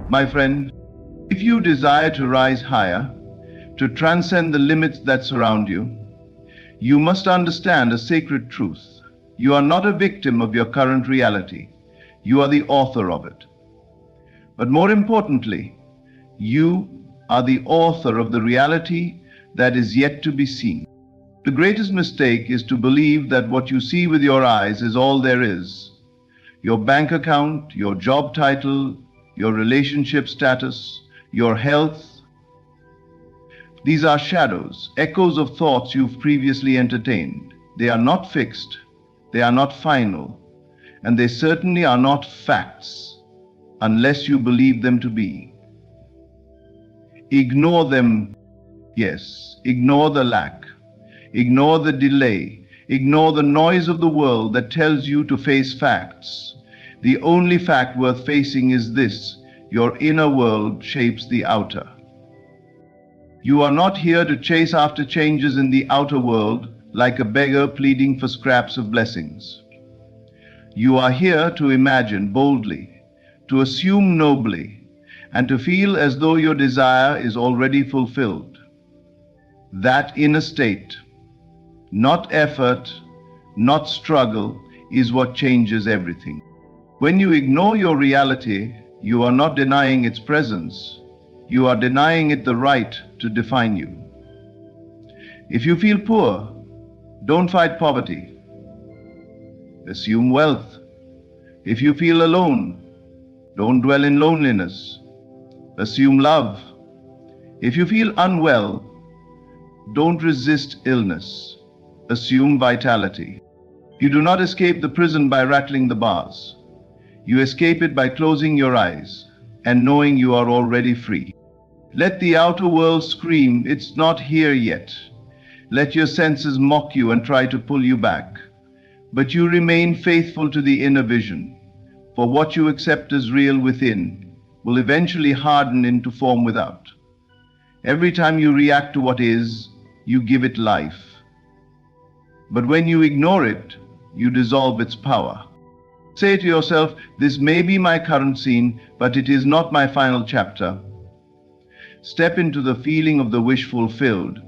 My friend, if you desire to rise higher, to transcend the limits that surround you, you must understand a sacred truth. You are not a victim of your current reality. You are the author of it. But more importantly, you are the author of the reality that is yet to be seen. The greatest mistake is to believe that what you see with your eyes is all there is. Your bank account, your job title, your relationship status, your health. These are shadows, echoes of thoughts you've previously entertained. They are not fixed, they are not final, and they certainly are not facts unless you believe them to be. Ignore them, yes, ignore the lack, ignore the delay, ignore the noise of the world that tells you to face facts. The only fact worth facing is this: your inner world shapes the outer. You are not here to chase after changes in the outer world like a beggar pleading for scraps of blessings. You are here to imagine boldly, to assume nobly, and to feel as though your desire is already fulfilled. That inner state, not effort, not struggle, is what changes everything. When you ignore your reality, you are not denying its presence. You are denying it the right to define you. If you feel poor, don't fight poverty. Assume wealth. If you feel alone, don't dwell in loneliness. Assume love. If you feel unwell, don't resist illness. Assume vitality. You do not escape the prison by rattling the bars. You escape it by closing your eyes and knowing you are already free. Let the outer world scream, "It's not here yet." Let your senses mock you and try to pull you back. But you remain faithful to the inner vision, for what you accept as real within will eventually harden into form without. Every time you react to what is, you give it life. But when you ignore it, you dissolve its power. Say to yourself, "This may be my current scene, but it is not my final chapter." Step into the feeling of the wish fulfilled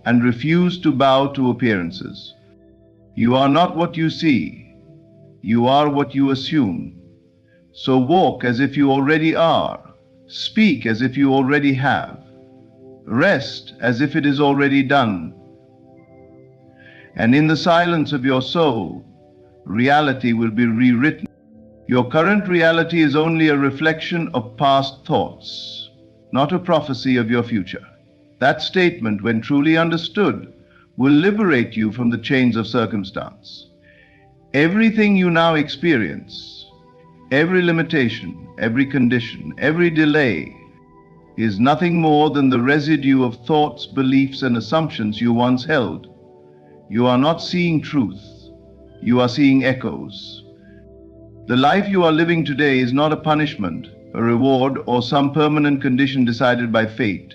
and refuse to bow to appearances. You are not what you see. You are what you assume. So walk as if you already are. Speak as if you already have. Rest as if it is already done. And in the silence of your soul, reality will be rewritten. Your current reality is only a reflection of past thoughts, not a prophecy of your future. That statement, when truly understood, will liberate you from the chains of circumstance. Everything you now experience, every limitation, every condition, every delay, is nothing more than the residue of thoughts, beliefs, and assumptions you once held. You are not seeing truth. You are seeing echoes. The life you are living today is not a punishment, a reward, or some permanent condition decided by fate.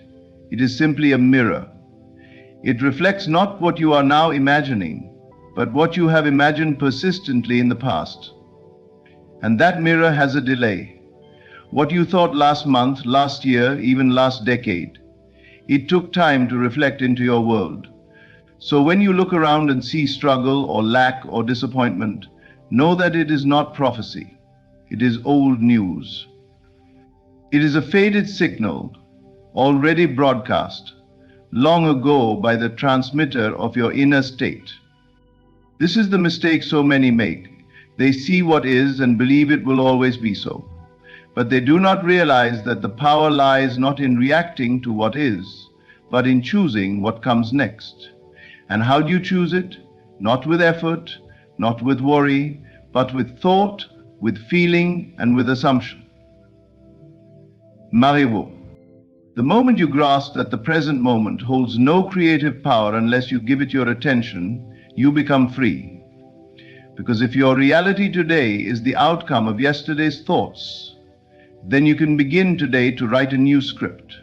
It is simply a mirror. It reflects not what you are now imagining, but what you have imagined persistently in the past. And that mirror has a delay. What you thought last month, last year, even last decade, it took time to reflect into your world. So when you look around and see struggle or lack or disappointment, know that it is not prophecy. It is old news. It is a faded signal, already broadcast long ago by the transmitter of your inner state. This is the mistake so many make. They see what is and believe it will always be so. But they do not realize that the power lies not in reacting to what is, but in choosing what comes next. And how do you choose it? Not with effort, not with worry, but with thought, with feeling, and with assumption. Marivaux. The moment you grasp that the present moment holds no creative power unless you give it your attention, you become free. Because if your reality today is the outcome of yesterday's thoughts, then you can begin today to write a new script,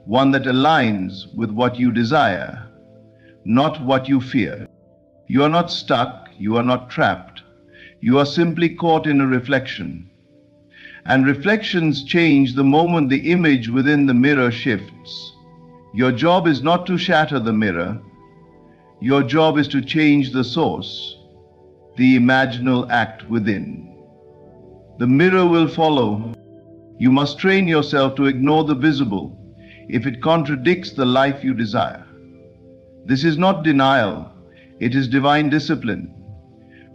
one that aligns with what you desire, not what you fear. You are not stuck, you are not trapped. You are simply caught in a reflection. And reflections change the moment the image within the mirror shifts. Your job is not to shatter the mirror. Your job is to change the source, the imaginal act within. The mirror will follow. You must train yourself to ignore the visible if it contradicts the life you desire. This is not denial, it is divine discipline.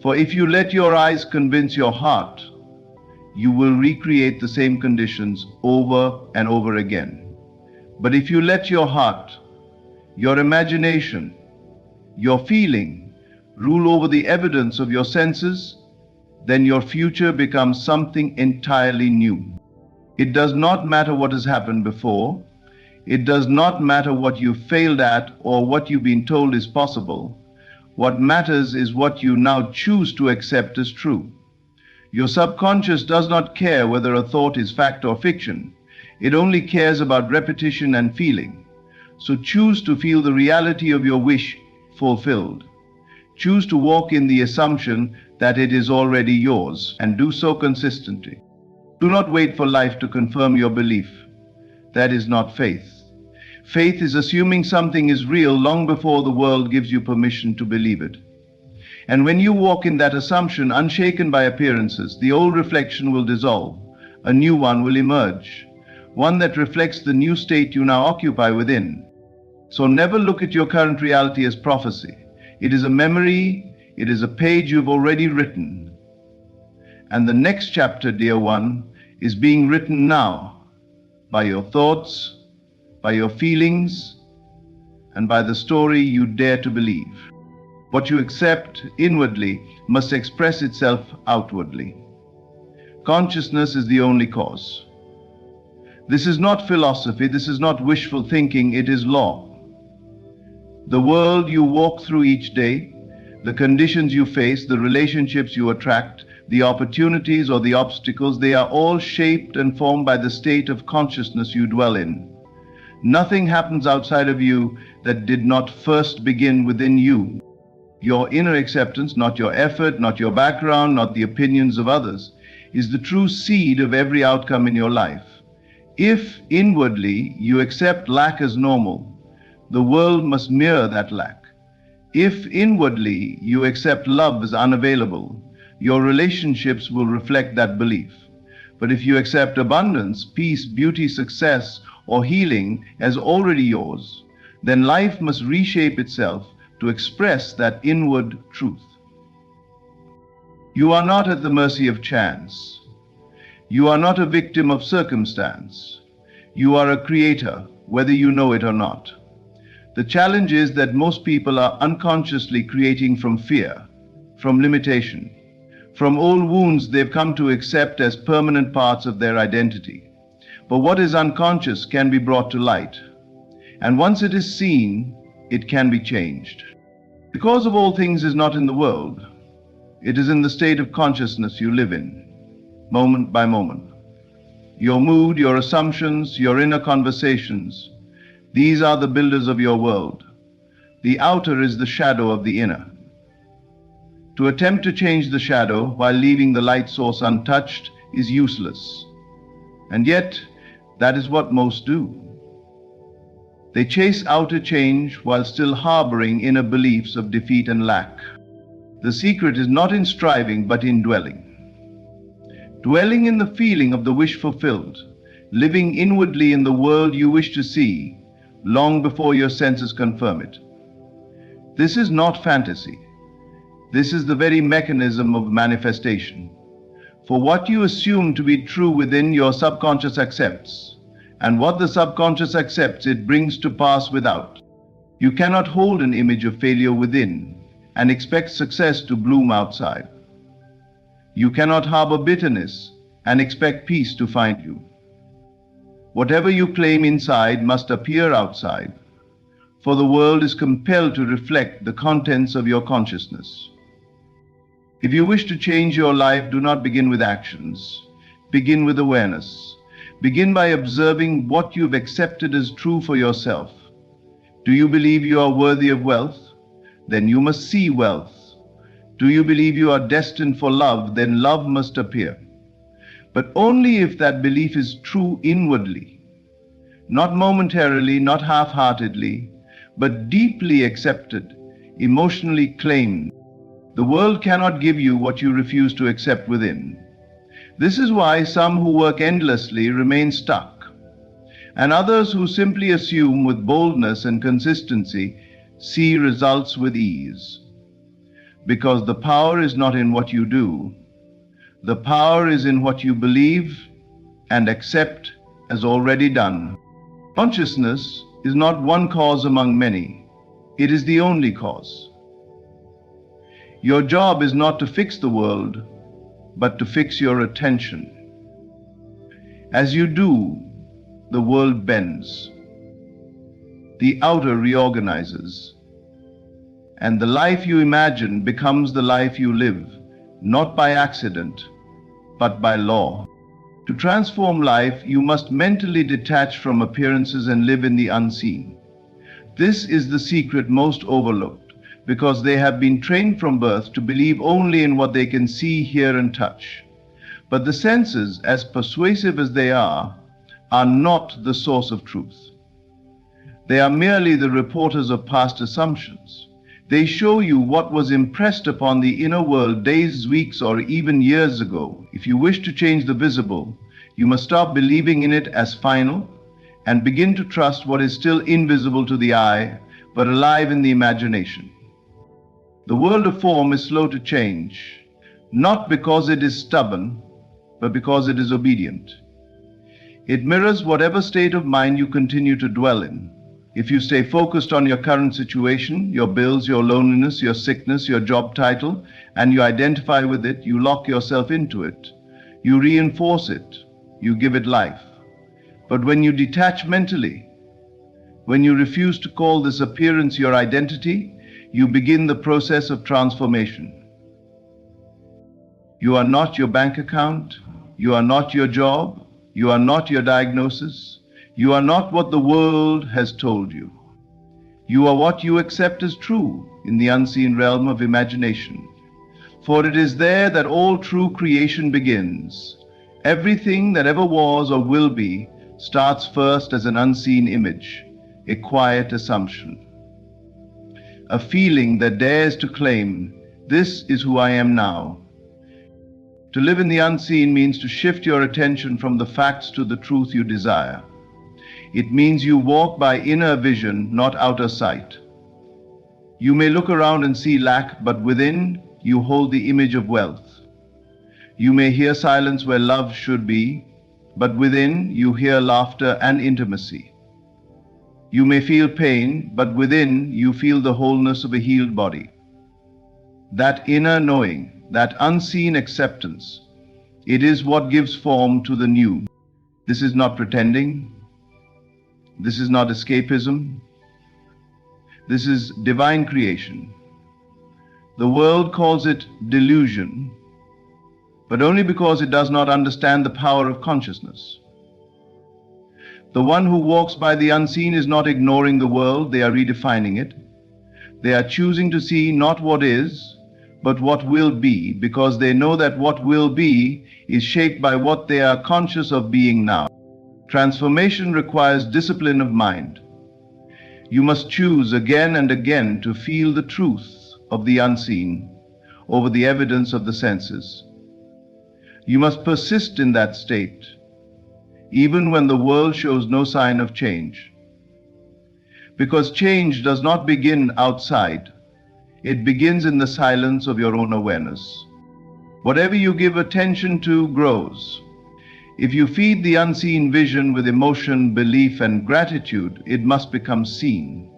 For if you let your eyes convince your heart, you will recreate the same conditions over and over again. But if you let your heart, your imagination, your feeling rule over the evidence of your senses, then your future becomes something entirely new. It does not matter what has happened before. It does not matter what you failed at or what you've been told is possible. What matters is what you now choose to accept as true. Your subconscious does not care whether a thought is fact or fiction. It only cares about repetition and feeling. So choose to feel the reality of your wish fulfilled. Choose to walk in the assumption that it is already yours, and do so consistently. Do not wait for life to confirm your belief. That is not faith. Faith is assuming something is real long before the world gives you permission to believe it. And when you walk in that assumption, unshaken by appearances, the old reflection will dissolve. A new one will emerge, one that reflects the new state you now occupy within. So never look at your current reality as prophecy. It is a memory, it is a page you've already written. And the next chapter, dear one, is being written now by your thoughts, by your feelings, and by the story you dare to believe. What you accept inwardly must express itself outwardly. Consciousness is the only cause. This is not philosophy, this is not wishful thinking, it is law. The world you walk through each day, the conditions you face, the relationships you attract, the opportunities or the obstacles, they are all shaped and formed by the state of consciousness you dwell in. Nothing happens outside of you that did not first begin within you. Your inner acceptance, not your effort, not your background, not the opinions of others, is the true seed of every outcome in your life. If inwardly you accept lack as normal, the world must mirror that lack. If inwardly you accept love as unavailable, your relationships will reflect that belief. But if you accept abundance, peace, beauty, success, or healing as already yours, then life must reshape itself to express that inward truth. You are not at the mercy of chance. You are not a victim of circumstance. You are a creator, whether you know it or not. The challenge is that most people are unconsciously creating from fear, from limitation, from old wounds they've come to accept as permanent parts of their identity. But what is unconscious can be brought to light. And once it is seen, it can be changed. The cause of all things is not in the world. It is in the state of consciousness you live in, moment by moment. Your mood, your assumptions, your inner conversations, these are the builders of your world. The outer is the shadow of the inner. To attempt to change the shadow while leaving the light source untouched is useless. And yet, that is what most do. They chase outer change while still harboring inner beliefs of defeat and lack. The secret is not in striving, but in dwelling. Dwelling in the feeling of the wish fulfilled, living inwardly in the world you wish to see, long before your senses confirm it. This is not fantasy. This is the very mechanism of manifestation. For what you assume to be true within, your subconscious accepts. And what the subconscious accepts, it brings to pass without. You cannot hold an image of failure within and expect success to bloom outside. You cannot harbor bitterness and expect peace to find you. Whatever you claim inside must appear outside, for the world is compelled to reflect the contents of your consciousness. If you wish to change your life, do not begin with actions. Begin with awareness. Begin by observing what you've accepted as true for yourself. Do you believe you are worthy of wealth? Then you must see wealth. Do you believe you are destined for love? Then love must appear. but only if that belief is true inwardly, not momentarily, not half-heartedly, but deeply accepted, emotionally claimed. The world cannot give you what you refuse to accept within. This is why some who work endlessly remain stuck, and others who simply assume with boldness and consistency see results with ease. Because the power is not in what you do. The power is in what you believe and accept as already done. Consciousness is not one cause among many. It is the only cause. Your job is not to fix the world, but to fix your attention. As you do, the world bends. The outer reorganizes. And the life you imagine becomes the life you live, not by accident, but by law. To transform life, you must mentally detach from appearances and live in the unseen. This is the secret most overlooked, because they have been trained from birth to believe only in what they can see, hear, and touch. But the senses, as persuasive as they are not the source of truth. They are merely the reporters of past assumptions. They show you what was impressed upon the inner world days, weeks, or even years ago. If you wish to change the visible, you must stop believing in it as final and begin to trust what is still invisible to the eye, but alive in the imagination. The world of form is slow to change, not because it is stubborn, but because it is obedient. It mirrors whatever state of mind you continue to dwell in. If you stay focused on your current situation, your bills, your loneliness, your sickness, your job title, and you identify with it, you lock yourself into it. You reinforce it. You give it life. But when you detach mentally, when you refuse to call this appearance your identity, you begin the process of transformation. You are not your bank account. You are not your job. You are not your diagnosis. You are not what the world has told you. You are what you accept as true in the unseen realm of imagination. For it is there that all true creation begins. Everything that ever was or will be starts first as an unseen image, a quiet assumption. A feeling that dares to claim, this is who I am now. To live in the unseen means to shift your attention from the facts to the truth you desire. It means you walk by inner vision, not outer sight. You may look around and see lack, but within you hold the image of wealth. You may hear silence where love should be, but within you hear laughter and intimacy. You may feel pain, but within you feel the wholeness of a healed body. That inner knowing, that unseen acceptance, it is what gives form to the new. This is not pretending. This is not escapism. This is divine creation. The world calls it delusion, but only because it does not understand the power of consciousness. The one who walks by the unseen is not ignoring the world, they are redefining it. They are choosing to see not what is, but what will be, because they know that what will be is shaped by what they are conscious of being now. Transformation requires discipline of mind. You must choose again and again to feel the truth of the unseen over the evidence of the senses. You must persist in that state, even when the world shows no sign of change. Because change does not begin outside. It begins in the silence of your own awareness. Whatever you give attention to grows. If you feed the unseen vision with emotion, belief, and gratitude, it must become seen.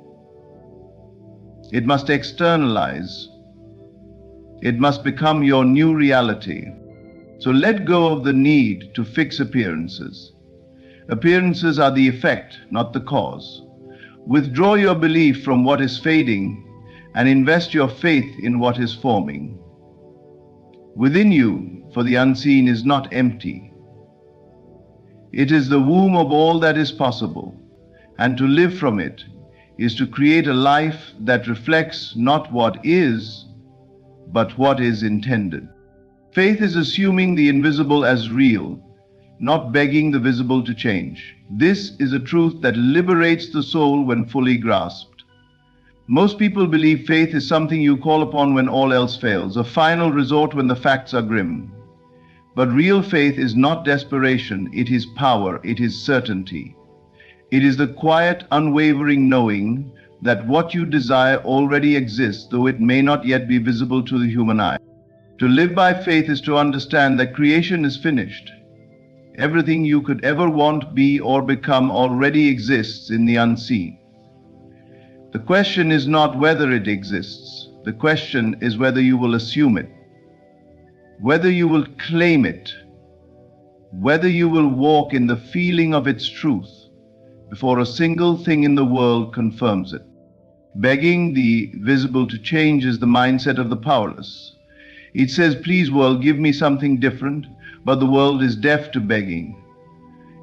It must externalize. It must become your new reality. So let go of the need to fix appearances. Appearances are the effect, not the cause. Withdraw your belief from what is fading and invest your faith in what is forming. Within you, for the unseen is not empty. It is the womb of all that is possible, and to live from it is to create a life that reflects not what is, but what is intended. Faith is assuming the invisible as real, not begging the visible to change. This is a truth that liberates the soul when fully grasped. Most people believe faith is something you call upon when all else fails, a final resort when the facts are grim. But real faith is not desperation, it is power, it is certainty. It is the quiet, unwavering knowing that what you desire already exists, though it may not yet be visible to the human eye. To live by faith is to understand that creation is finished. Everything you could ever want, be, or become already exists in the unseen. The question is not whether it exists. The question is whether you will assume it, whether you will claim it, whether you will walk in the feeling of its truth before a single thing in the world confirms it. Begging the visible to change is the mindset of the powerless. It says, please world, give me something different, but the world is deaf to begging.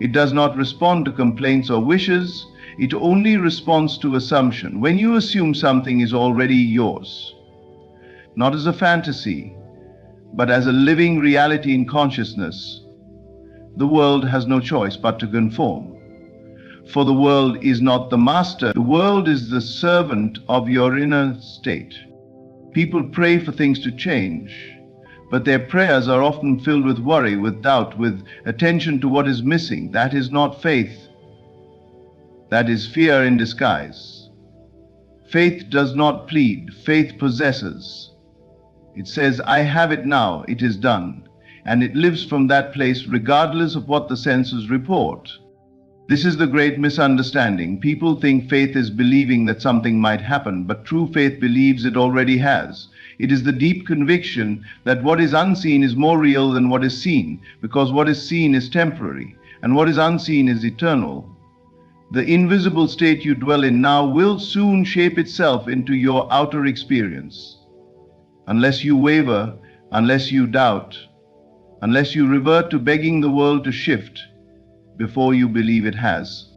It does not respond to complaints or wishes, it only responds to assumption. When you assume something is already yours, not as a fantasy, but as a living reality in consciousness, the world has no choice but to conform. For the world is not the master, the world is the servant of your inner state. People pray for things to change, but their prayers are often filled with worry, with doubt, with attention to what is missing. That is not faith. That is fear in disguise. Faith does not plead, faith possesses. It says, I have it now, it is done, and it lives from that place regardless of what the senses report. This is the great misunderstanding. People think faith is believing that something might happen, but true faith believes it already has. It is the deep conviction that what is unseen is more real than what is seen, because what is seen is temporary, and what is unseen is eternal. The invisible state you dwell in now will soon shape itself into your outer experience. Unless you waver, unless you doubt, unless you revert to begging the world to shift before you believe it has.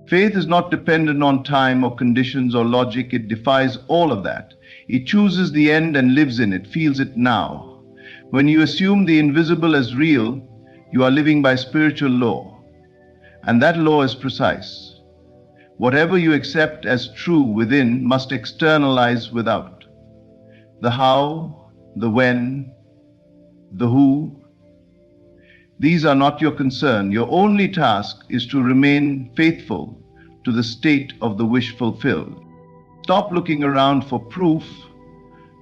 Faith is not dependent on time or conditions or logic. It defies all of that. It chooses the end and lives in it, feels it now. When you assume the invisible as real, you are living by spiritual law. And that law is precise. Whatever you accept as true within must externalize without. The how, the when, the who, these are not your concern. Your only task is to remain faithful to the state of the wish fulfilled. Stop looking around for proof.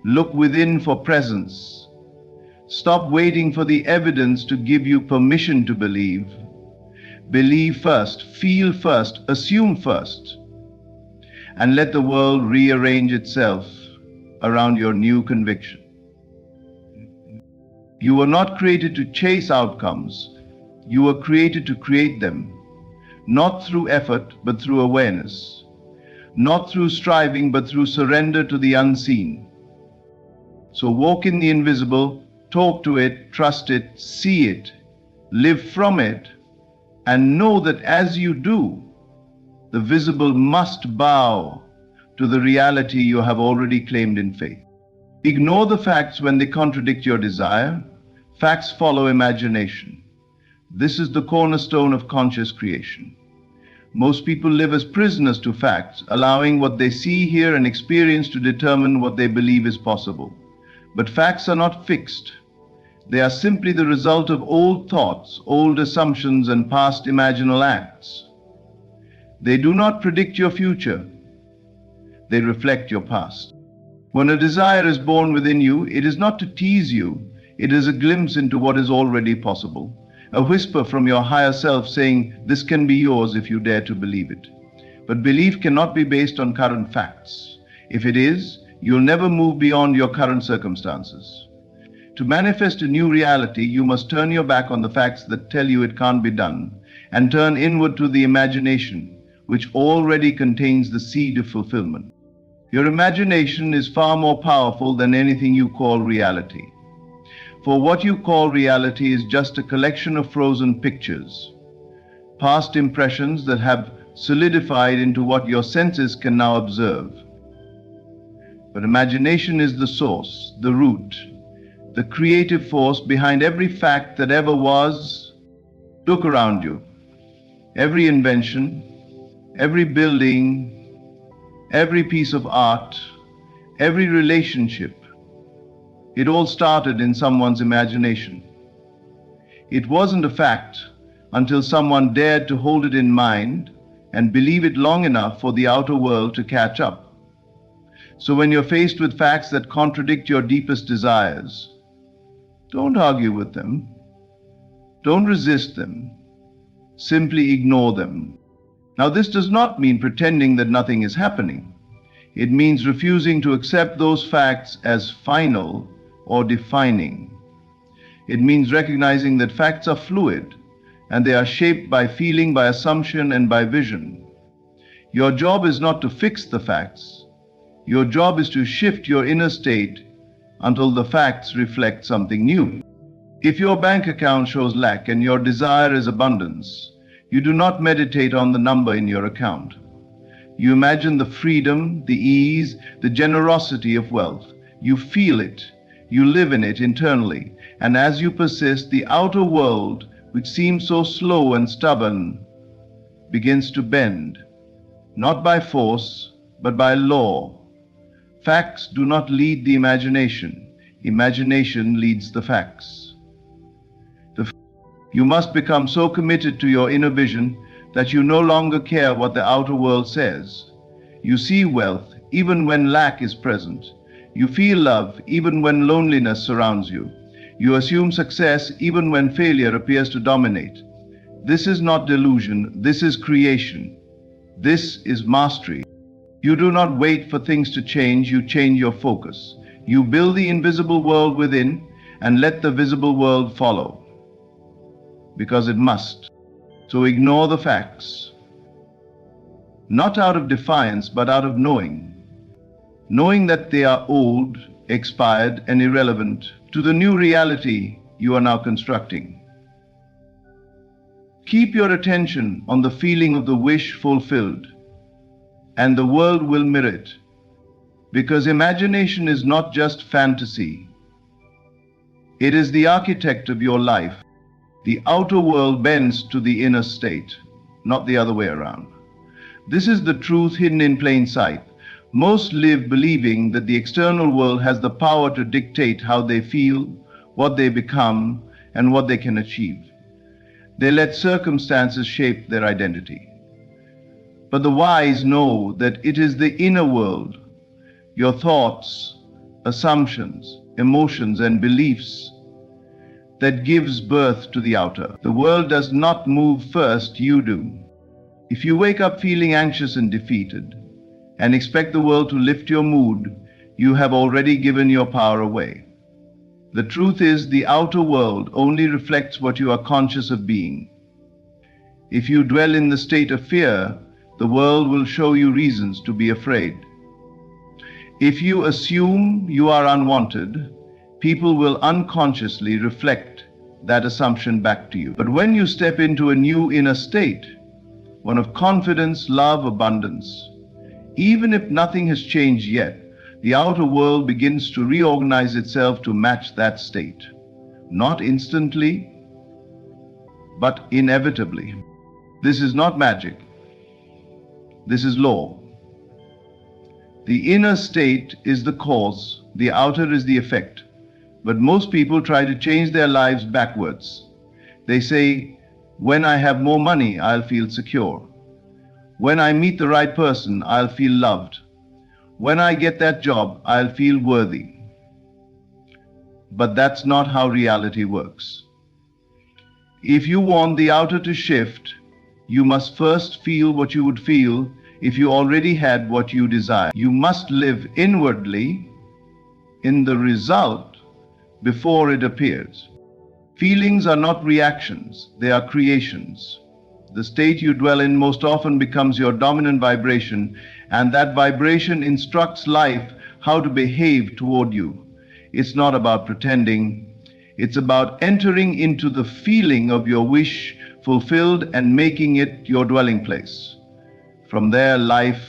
Look within for presence. Stop waiting for the evidence to give you permission to believe. Believe first, feel first, assume first, and let the world rearrange itself around your new conviction. You were not created to chase outcomes. You were created to create them, not through effort, but through awareness, not through striving, but through surrender to the unseen. So walk in the invisible, talk to it, trust it, see it, live from it, and know that as you do, the visible must bow to the reality you have already claimed in faith. Ignore the facts when they contradict your desire. Facts follow imagination. This is the cornerstone of conscious creation. Most people live as prisoners to facts, allowing what they see, hear, and experience to determine what they believe is possible. But facts are not fixed. They are simply the result of old thoughts, old assumptions, and past imaginal acts. They do not predict your future. They reflect your past. When a desire is born within you, it is not to tease you. It is a glimpse into what is already possible. A whisper from your higher self saying, this can be yours if you dare to believe it. But belief cannot be based on current facts. If it is, you'll never move beyond your current circumstances. To manifest a new reality, you must turn your back on the facts that tell you it can't be done, and turn inward to the imagination, which already contains the seed of fulfillment. Your imagination is far more powerful than anything you call reality. For what you call reality is just a collection of frozen pictures, past impressions that have solidified into what your senses can now observe. But imagination is the source, the root, the creative force behind every fact that ever was, Look around you. Every invention, every building, every piece of art, every relationship, it all started in someone's imagination. It wasn't a fact until someone dared to hold it in mind and believe it long enough for the outer world to catch up. So when you're faced with facts that contradict your deepest desires, don't argue with them. Don't resist them. Simply ignore them. Now, this does not mean pretending that nothing is happening. It means refusing to accept those facts as final or defining. It means recognizing that facts are fluid and they are shaped by feeling, by assumption, and by vision. Your job is not to fix the facts. Your job is to shift your inner state until the facts reflect something new. If your bank account shows lack and your desire is abundance, you do not meditate on the number in your account. You imagine the freedom, the ease, the generosity of wealth. You feel it. You live in it internally. And as you persist, the outer world, which seems so slow and stubborn, begins to bend, not by force, but by law. Facts do not lead the imagination. Imagination leads the facts. You must become so committed to your inner vision that you no longer care what the outer world says. You see wealth even when lack is present. You feel love even when loneliness surrounds you. You assume success even when failure appears to dominate. This is not delusion, this is creation. This is mastery. You do not wait for things to change, you change your focus. You build the invisible world within and let the visible world follow. Because it must. So ignore the facts. Not out of defiance, but out of knowing. Knowing that they are old, expired, and irrelevant to the new reality you are now constructing. Keep your attention on the feeling of the wish fulfilled, and the world will mirror it. Because imagination is not just fantasy. It is the architect of your life. The outer world bends to the inner state, not the other way around. This is the truth hidden in plain sight. Most live believing that the external world has the power to dictate how they feel, what they become, and what they can achieve. They let circumstances shape their identity. But the wise know that it is the inner world, your thoughts, assumptions, emotions, and beliefs that gives birth to the outer. The world does not move first, you do. If you wake up feeling anxious and defeated and expect the world to lift your mood, you have already given your power away. The truth is, the outer world only reflects what you are conscious of being. If you dwell in the state of fear, the world will show you reasons to be afraid. If you assume you are unwanted, people will unconsciously reflect that assumption back to you. But when you step into a new inner state, one of confidence, love, abundance, even if nothing has changed yet, the outer world begins to reorganize itself to match that state. Not instantly, but inevitably. This is not magic. This is law. The inner state is the cause, the outer is the effect. But most people try to change their lives backwards. They say, when I have more money, I'll feel secure. When I meet the right person, I'll feel loved. When I get that job, I'll feel worthy. But that's not how reality works. If you want the outer to shift, you must first feel what you would feel if you already had what you desire. You must live inwardly in the result before it appears. Feelings are not reactions, they are creations. The state you dwell in most often becomes your dominant vibration, and that vibration instructs life how to behave toward you. It's not about pretending, it's about entering into the feeling of your wish fulfilled and making it your dwelling place. From there, life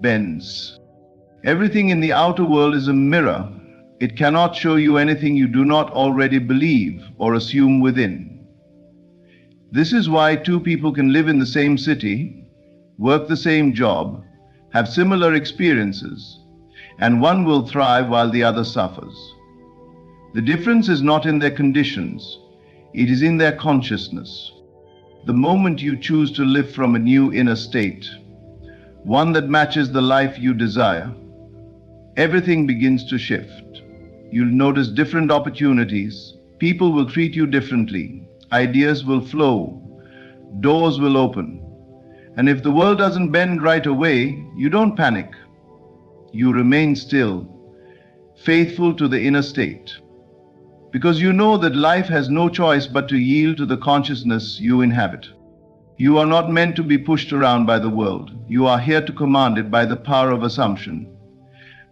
bends. Everything in the outer world is a mirror. It cannot show you anything you do not already believe or assume within. This is why two people can live in the same city, work the same job, have similar experiences, and one will thrive while the other suffers. The difference is not in their conditions, it is in their consciousness. The moment you choose to live from a new inner state, one that matches the life you desire, everything begins to shift. You'll notice different opportunities, people will treat you differently, ideas will flow, doors will open. And if the world doesn't bend right away, you don't panic. You remain still, faithful to the inner state. Because you know that life has no choice but to yield to the consciousness you inhabit. You are not meant to be pushed around by the world. You are here to command it by the power of assumption.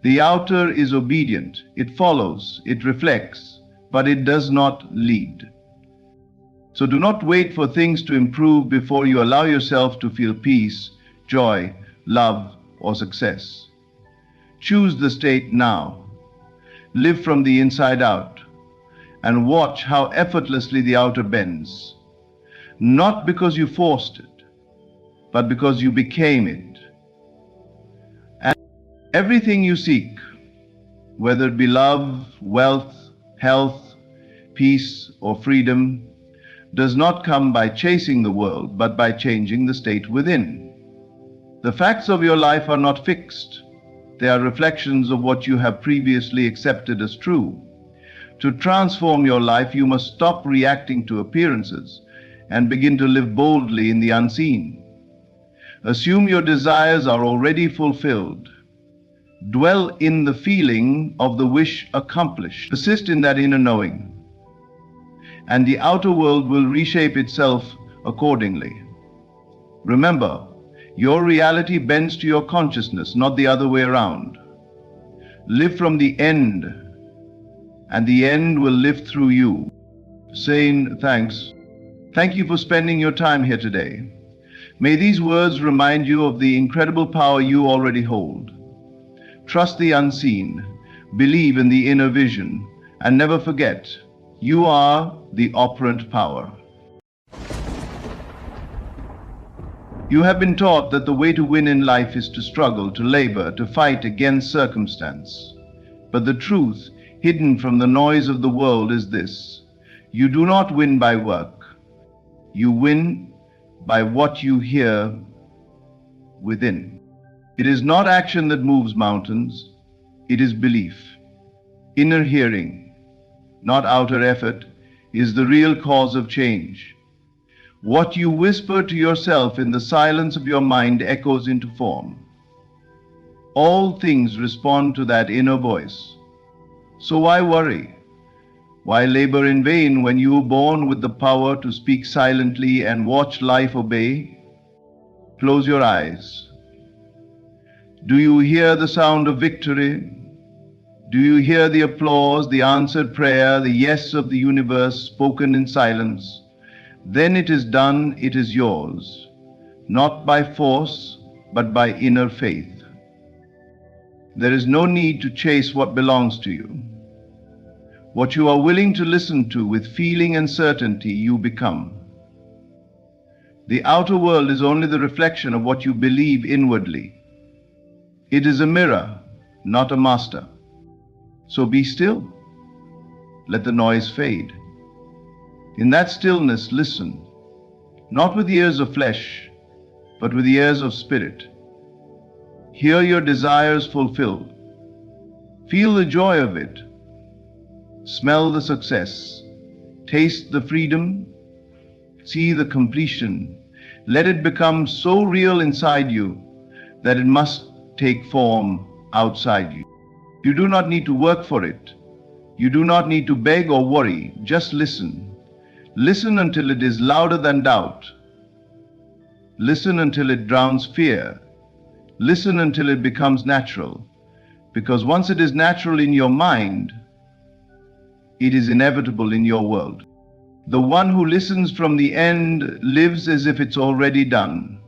The outer is obedient. It follows, it reflects, but it does not lead. So do not wait for things to improve before you allow yourself to feel peace, joy, love, or success. Choose the state now. Live from the inside out, and watch how effortlessly the outer bends. Not because you forced it, but because you became it. And everything you seek, whether it be love, wealth, health, peace, or freedom, does not come by chasing the world, but by changing the state within. The facts of your life are not fixed. They are reflections of what you have previously accepted as true. To transform your life, you must stop reacting to appearances and begin to live boldly in the unseen. Assume your desires are already fulfilled. Dwell in the feeling of the wish accomplished. Persist in that inner knowing, and the outer world will reshape itself accordingly. Remember, your reality bends to your consciousness, not the other way around. Live from the end, and the end will live through you. Saying thanks. Thank you for spending your time here today. May these words remind you of the incredible power you already hold. Trust the unseen, believe in the inner vision, and never forget, you are the operant power. You have been taught that the way to win in life is to struggle, to labor, to fight against circumstance. But the truth, hidden from the noise of the world, is this: you do not win by work. You win by what you hear within. It is not action that moves mountains, it is belief. Inner hearing, not outer effort, is the real cause of change. What you whisper to yourself in the silence of your mind echoes into form. All things respond to that inner voice. So why worry? Why labor in vain when you were born with the power to speak silently and watch life obey? Close your eyes. Do you hear the sound of victory? Do you hear the applause, the answered prayer, the yes of the universe spoken in silence? Then it is done, it is yours, not by force, but by inner faith. There is no need to chase what belongs to you. What you are willing to listen to with feeling and certainty, you become. The outer world is only the reflection of what you believe inwardly. It is a mirror, not a master. So be still. Let the noise fade. In that stillness, listen, not with ears of flesh, but with ears of spirit. Hear your desires fulfilled. Feel the joy of it. Smell the success. Taste the freedom. See the completion. Let it become so real inside you that it must take form outside you. You do not need to work for it. You do not need to beg or worry. Just listen. Listen until it is louder than doubt. Listen until it drowns fear. Listen until it becomes natural. Because once it is natural in your mind, it is inevitable in your world. The one who listens from the end lives as if it's already done.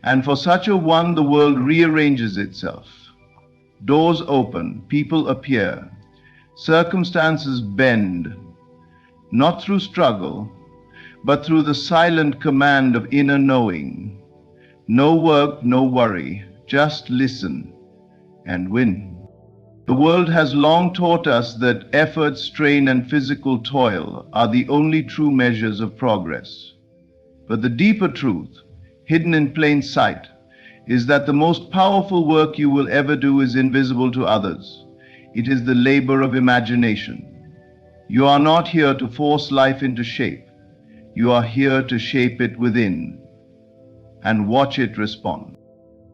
And for such a one, the world rearranges itself. Doors open, people appear, circumstances bend, not through struggle, but through the silent command of inner knowing. No work, no worry, just listen and win. The world has long taught us that effort, strain, and physical toil are the only true measures of progress. But the deeper truth, hidden in plain sight, is that the most powerful work you will ever do is invisible to others. It is the labor of imagination. You are not here to force life into shape. You are here to shape it within and watch it respond.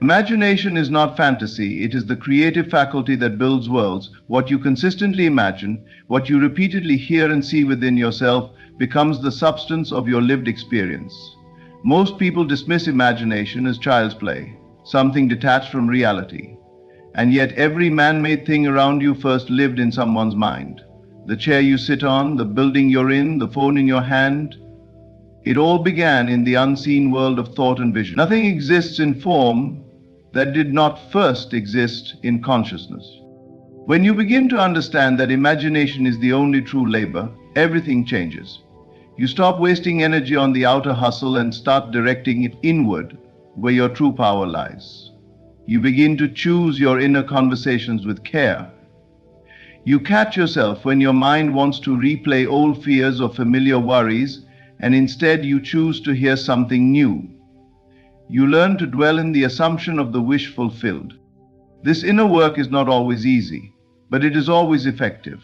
Imagination is not fantasy, it is the creative faculty that builds worlds. What you consistently imagine, what you repeatedly hear and see within yourself, becomes the substance of your lived experience. Most people dismiss imagination as child's play, something detached from reality. And yet every man-made thing around you first lived in someone's mind. The chair you sit on, the building you're in, the phone in your hand, it all began in the unseen world of thought and vision. Nothing exists in form that did not first exist in consciousness. When you begin to understand that imagination is the only true labor, everything changes. You stop wasting energy on the outer hustle and start directing it inward, where your true power lies. You begin to choose your inner conversations with care. You catch yourself when your mind wants to replay old fears or familiar worries, and instead you choose to hear something new. You learn to dwell in the assumption of the wish fulfilled. This inner work is not always easy, but it is always effective.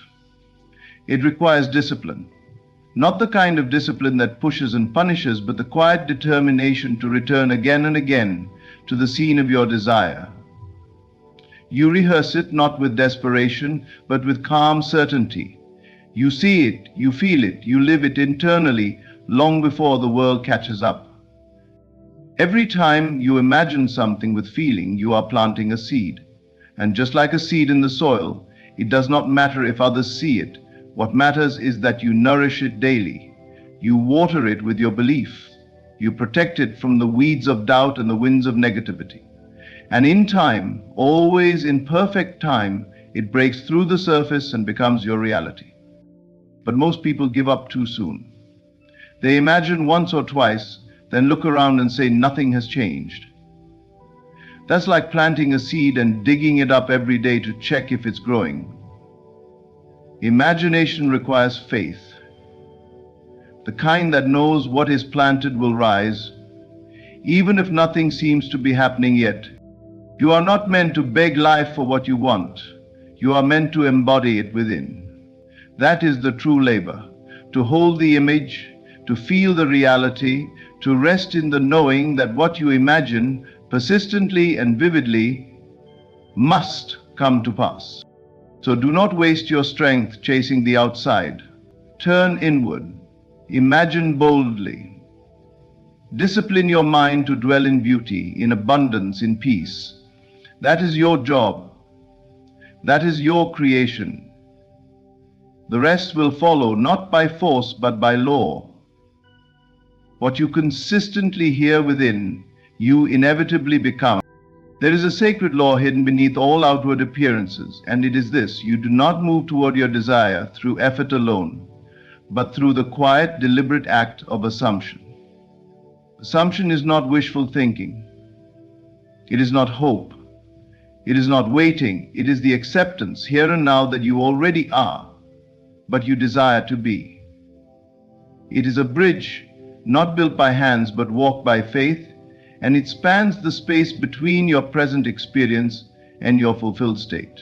It requires discipline. Not the kind of discipline that pushes and punishes, but the quiet determination to return again and again to the scene of your desire. You rehearse it not with desperation, but with calm certainty. You see it, you feel it, you live it internally long before the world catches up. Every time you imagine something with feeling, you are planting a seed. And just like a seed in the soil, it does not matter if others see it. What matters is that you nourish it daily. You water it with your belief. You protect it from the weeds of doubt and the winds of negativity. And in time, always in perfect time, it breaks through the surface and becomes your reality. But most people give up too soon. They imagine once or twice, then look around and say nothing has changed. That's like planting a seed and digging it up every day to check if it's growing. Imagination requires faith, the kind that knows what is planted will rise, even if nothing seems to be happening yet. You are not meant to beg life for what you want. You are meant to embody it within. That is the true labor, to hold the image, to feel the reality, to rest in the knowing that what you imagine persistently and vividly must come to pass. So do not waste your strength chasing the outside. Turn inward. Imagine boldly. Discipline your mind to dwell in beauty, in abundance, in peace. That is your job. That is your creation. The rest will follow, not by force, but by law. What you consistently hear within, you inevitably become. There is a sacred law hidden beneath all outward appearances, and it is this: you do not move toward your desire through effort alone, but through the quiet, deliberate act of assumption. Assumption is not wishful thinking. It is not hope. It is not waiting. It is the acceptance here and now that you already are, but you desire to be. It is a bridge not built by hands but walked by faith, and it spans the space between your present experience and your fulfilled state.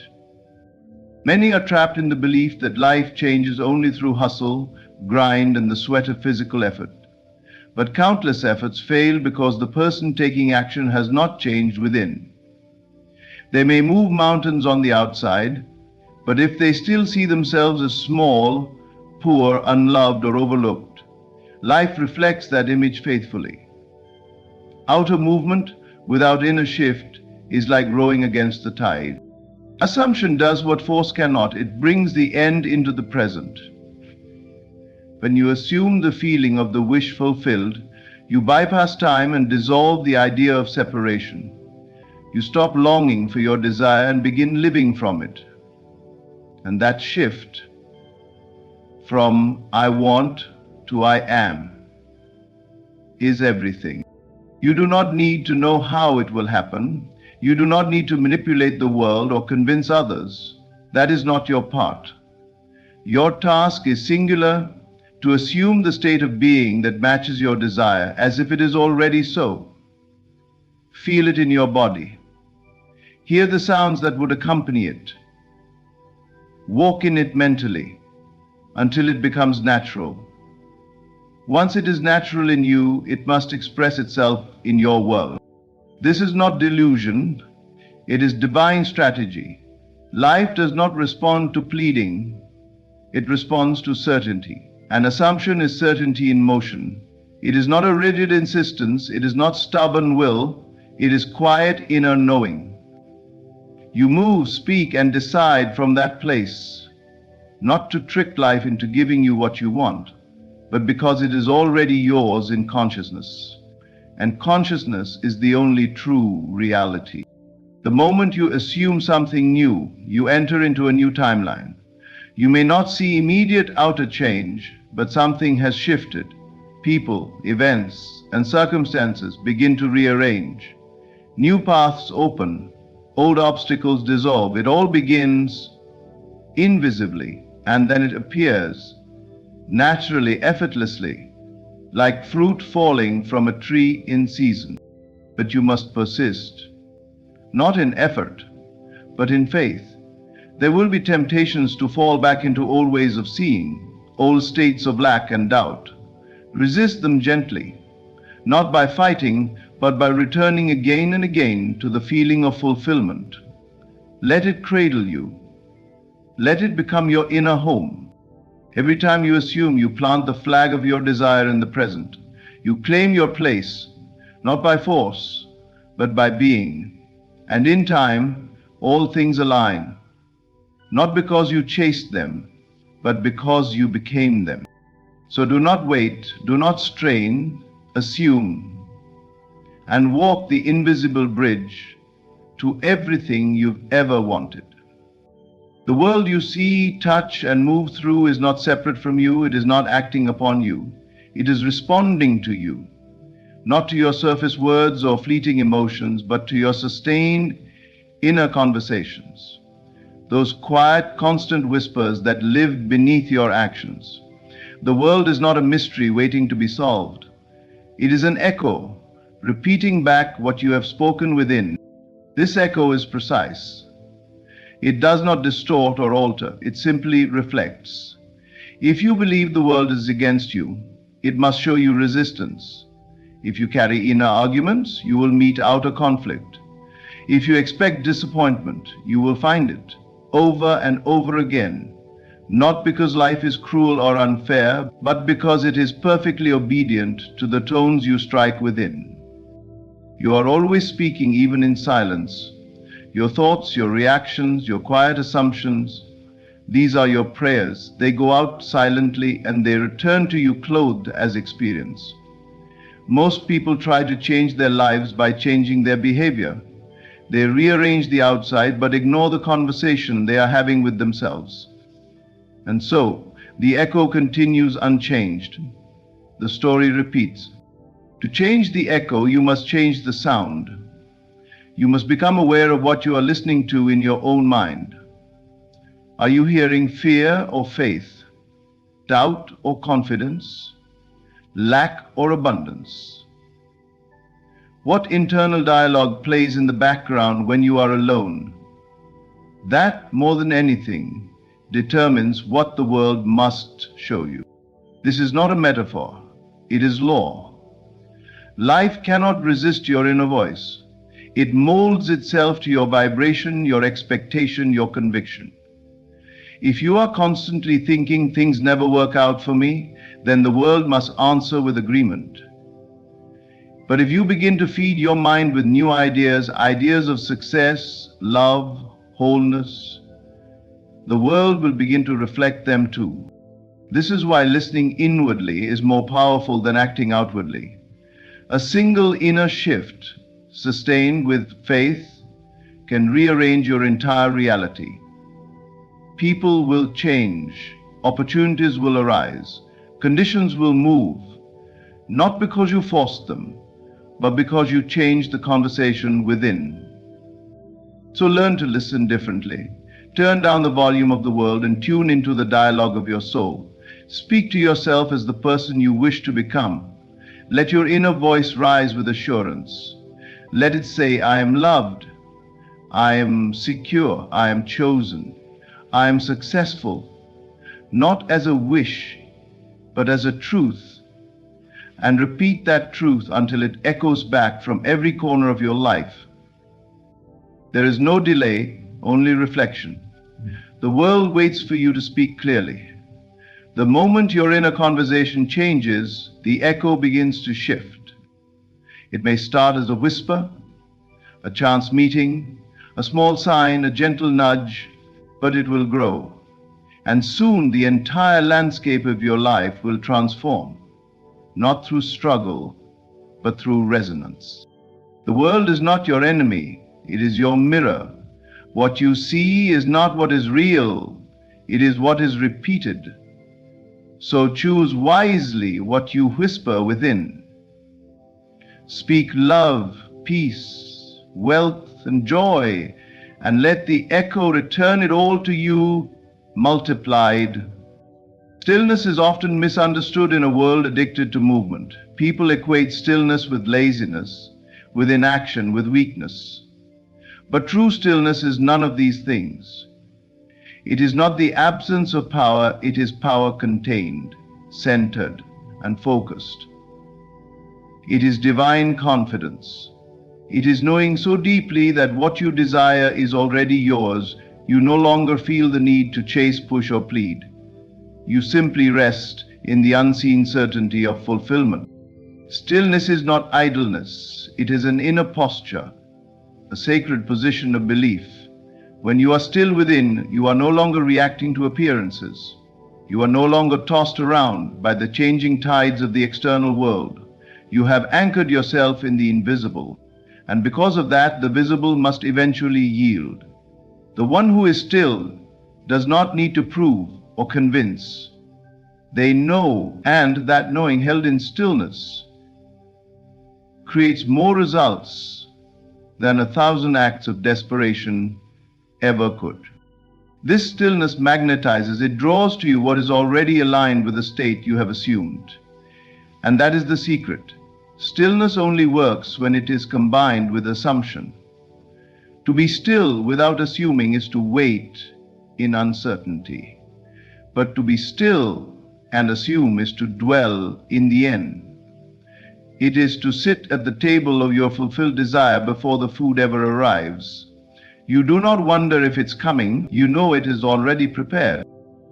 Many are trapped in the belief that life changes only through hustle, grind, and the sweat of physical effort. But countless efforts fail because the person taking action has not changed within. They may move mountains on the outside, but if they still see themselves as small, poor, unloved, or overlooked, life reflects that image faithfully. Outer movement without inner shift is like rowing against the tide. Assumption does what force cannot. It brings the end into the present. When you assume the feeling of the wish fulfilled, you bypass time and dissolve the idea of separation. You stop longing for your desire and begin living from it. And that shift from I want to I am is everything. You do not need to know how it will happen. You do not need to manipulate the world or convince others. That is not your part. Your task is singular, to assume the state of being that matches your desire as if it is already so. Feel it in your body. Hear the sounds that would accompany it. Walk in it mentally until it becomes natural. Once it is natural in you, it must express itself in your world. This is not delusion, it is divine strategy. Life does not respond to pleading, it responds to certainty. An assumption is certainty in motion. It is not a rigid insistence, it is not stubborn will, it is quiet inner knowing. You move, speak, and decide from that place, not to trick life into giving you what you want, but because it is already yours in consciousness. And consciousness is the only true reality. The moment you assume something new, you enter into a new timeline. You may not see immediate outer change, but something has shifted. People, events, and circumstances begin to rearrange. New paths open, old obstacles dissolve. It all begins invisibly, and then it appears naturally, effortlessly, like fruit falling from a tree in season. But you must persist, not in effort, but in faith. There will be temptations to fall back into old ways of seeing, old states of lack and doubt. Resist them gently, not by fighting, but by returning again and again to the feeling of fulfillment. Let it cradle you. Let it become your inner home. Every time you assume, you plant the flag of your desire in the present. You claim your place, not by force, but by being. And in time, all things align, not because you chased them, but because you became them. So do not wait, do not strain, assume, and walk the invisible bridge to everything you've ever wanted. The world you see, touch, and move through is not separate from you. It is not acting upon you. It is responding to you, not to your surface words or fleeting emotions, but to your sustained inner conversations, those quiet, constant whispers that live beneath your actions. The world is not a mystery waiting to be solved. It is an echo, repeating back what you have spoken within. This echo is precise. It does not distort or alter, it simply reflects. If you believe the world is against you, it must show you resistance. If you carry inner arguments, you will meet outer conflict. If you expect disappointment, you will find it, over and over again, not because life is cruel or unfair, but because it is perfectly obedient to the tones you strike within. You are always speaking even in silence. Your thoughts, your reactions, your quiet assumptions, these are your prayers. They go out silently and they return to you clothed as experience. Most people try to change their lives by changing their behavior. They rearrange the outside but ignore the conversation they are having with themselves. And so, the echo continues unchanged. The story repeats. To change the echo, you must change the sound. You must become aware of what you are listening to in your own mind. Are you hearing fear or faith, doubt or confidence, lack or abundance? What internal dialogue plays in the background when you are alone? That, more than anything, determines what the world must show you. This is not a metaphor, it is law. Life cannot resist your inner voice. It molds itself to your vibration, your expectation, your conviction. If you are constantly thinking things never work out for me, then the world must answer with agreement. But if you begin to feed your mind with new ideas, ideas of success, love, wholeness, the world will begin to reflect them too. This is why listening inwardly is more powerful than acting outwardly. A single inner shift, sustained with faith, can rearrange your entire reality. People will change, opportunities will arise, conditions will move, not because you forced them, but because you changed the conversation within. So learn to listen differently. Turn down the volume of the world and tune into the dialogue of your soul. Speak to yourself as the person you wish to become. Let your inner voice rise with assurance. Let it say, I am loved, I am secure, I am chosen, I am successful, not as a wish, but as a truth. And repeat that truth until it echoes back from every corner of your life. There is no delay, only reflection. The world waits for you to speak clearly. The moment your inner conversation changes, the echo begins to shift. It may start as a whisper, a chance meeting, a small sign, a gentle nudge, but it will grow. And soon the entire landscape of your life will transform, not through struggle, but through resonance. The world is not your enemy, it is your mirror. What you see is not what is real, it is what is repeated. So choose wisely what you whisper within. Speak love, peace, wealth, and joy, and let the echo return it all to you multiplied. Stillness is often misunderstood in a world addicted to movement. People equate stillness with laziness, with inaction, with weakness. But true stillness is none of these things. It is not the absence of power, it is power contained, centered, and focused. It is divine confidence. It is knowing so deeply that what you desire is already yours, you no longer feel the need to chase, push, or plead. You simply rest in the unseen certainty of fulfillment. Stillness is not idleness, it is an inner posture, a sacred position of belief. When you are still within, you are no longer reacting to appearances. You are no longer tossed around by the changing tides of the external world. You have anchored yourself in the invisible, and because of that, the visible must eventually yield. The one who is still does not need to prove or convince. They know, and that knowing held in stillness creates more results than 1,000 acts of desperation ever could. This stillness magnetizes, it draws to you what is already aligned with the state you have assumed. And that is the secret. Stillness only works when it is combined with assumption. To be still without assuming is to wait in uncertainty. But to be still and assume is to dwell in the end. It is to sit at the table of your fulfilled desire before the food ever arrives. You do not wonder if it's coming, you know it is already prepared.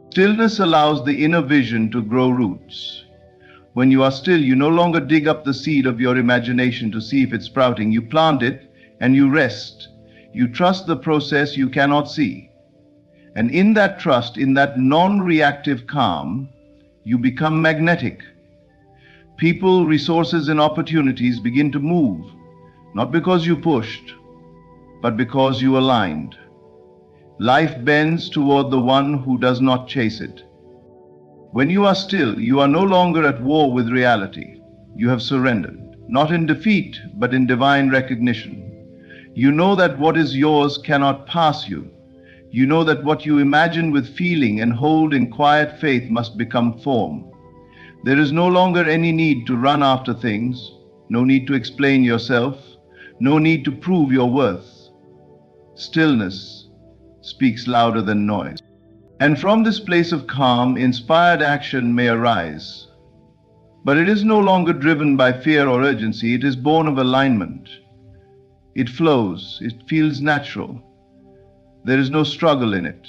Stillness allows the inner vision to grow roots. When you are still, you no longer dig up the seed of your imagination to see if it's sprouting. You plant it and you rest. You trust the process you cannot see. And in that trust, in that non-reactive calm, you become magnetic. People, resources, and opportunities begin to move, not because you pushed, but because you aligned. Life bends toward the one who does not chase it. When you are still, you are no longer at war with reality. You have surrendered, not in defeat, but in divine recognition. You know that what is yours cannot pass you. You know that what you imagine with feeling and hold in quiet faith must become form. There is no longer any need to run after things, no need to explain yourself, no need to prove your worth. Stillness speaks louder than noise. And from this place of calm, inspired action may arise. But it is no longer driven by fear or urgency, it is born of alignment. It flows, it feels natural. There is no struggle in it.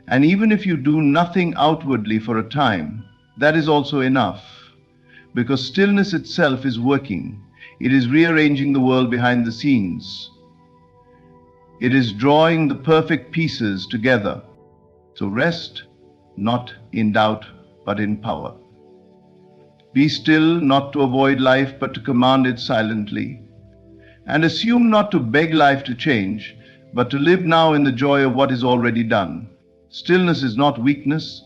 And even if you do nothing outwardly for a time, that is also enough. Because stillness itself is working. It is rearranging the world behind the scenes. It is drawing the perfect pieces together. So rest, not in doubt, but in power. Be still, not to avoid life, but to command it silently. And assume not to beg life to change, but to live now in the joy of what is already done. Stillness is not weakness,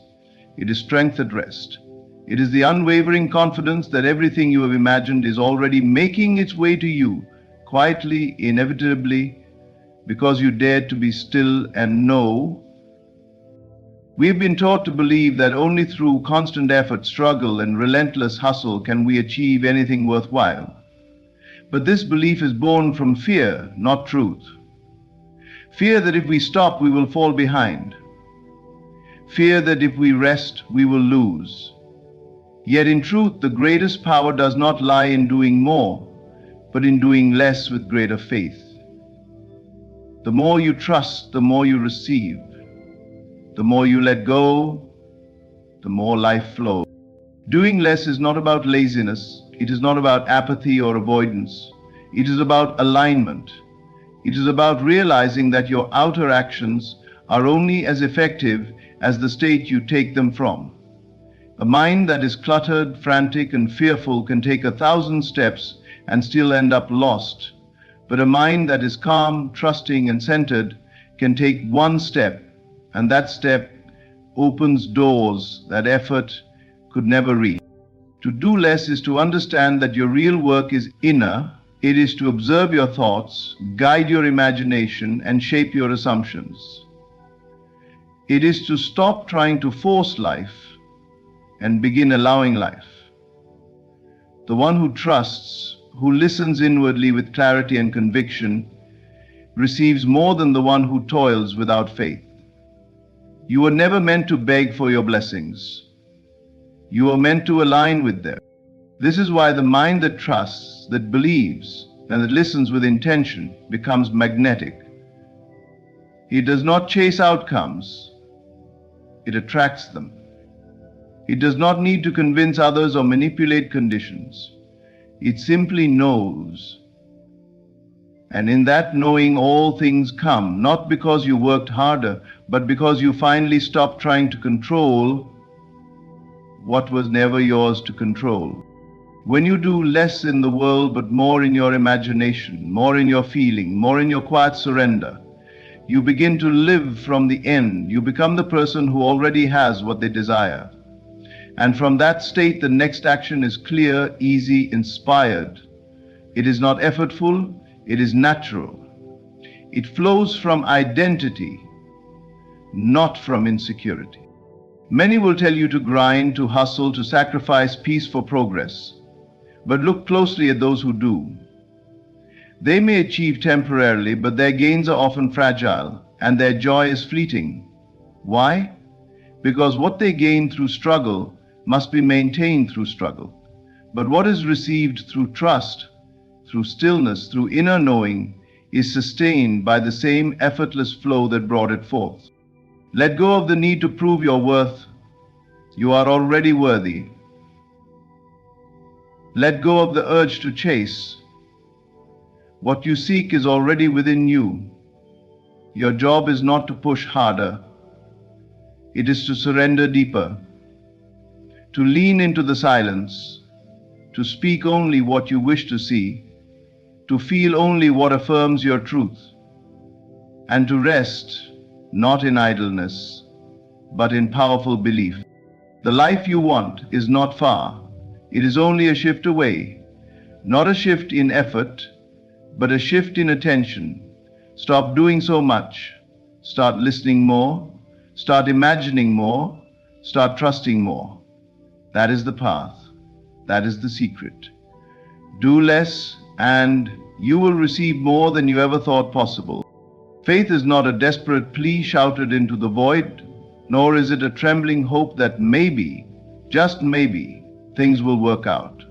it is strength at rest. It is the unwavering confidence that everything you have imagined is already making its way to you, quietly, inevitably, because you dared to be still and know. We have been taught to believe that only through constant effort, struggle, and relentless hustle can we achieve anything worthwhile. But this belief is born from fear, not truth. Fear that if we stop, we will fall behind. Fear that if we rest, we will lose. Yet in truth, the greatest power does not lie in doing more, but in doing less with greater faith. The more you trust, the more you receive. The more you let go, the more life flows. Doing less is not about laziness. It is not about apathy or avoidance. It is about alignment. It is about realizing that your outer actions are only as effective as the state you take them from. A mind that is cluttered, frantic, and fearful can take 1,000 steps and still end up lost. But a mind that is calm, trusting, and centered can take one step, and that step opens doors that effort could never reach. To do less is to understand that your real work is inner. It is to observe your thoughts, guide your imagination, and shape your assumptions. It is to stop trying to force life and begin allowing life. The one who trusts, who listens inwardly with clarity and conviction, receives more than the one who toils without faith. You were never meant to beg for your blessings. You are meant to align with them. This is why the mind that trusts, that believes, and that listens with intention becomes magnetic. It does not chase outcomes, it attracts them. It does not need to convince others or manipulate conditions. It simply knows. And in that knowing, all things come, not because you worked harder, but because you finally stopped trying to control what was never yours to control. When you do less in the world, but more in your imagination, more in your feeling, more in your quiet surrender, you begin to live from the end. You become the person who already has what they desire. And from that state, the next action is clear, easy, inspired. It is not effortful, it is natural. It flows from identity, not from insecurity. Many will tell you to grind, to hustle, to sacrifice peace for progress. But look closely at those who do. They may achieve temporarily, but their gains are often fragile, and their joy is fleeting. Why? Because what they gain through struggle must be maintained through struggle. But what is received through trust, through stillness, through inner knowing, is sustained by the same effortless flow that brought it forth. Let go of the need to prove your worth. You are already worthy. Let go of the urge to chase. What you seek is already within you. Your job is not to push harder. It is to surrender deeper, to lean into the silence, to speak only what you wish to see, to feel only what affirms your truth, and to rest not in idleness, but in powerful belief. The life you want is not far. It is only a shift away, not a shift in effort, but a shift in attention. Stop doing so much. Start listening more. Start imagining more. Start trusting more. That is the path. That is the secret. Do less and you will receive more than you ever thought possible. Faith is not a desperate plea shouted into the void, nor is it a trembling hope that maybe, just maybe, things will work out.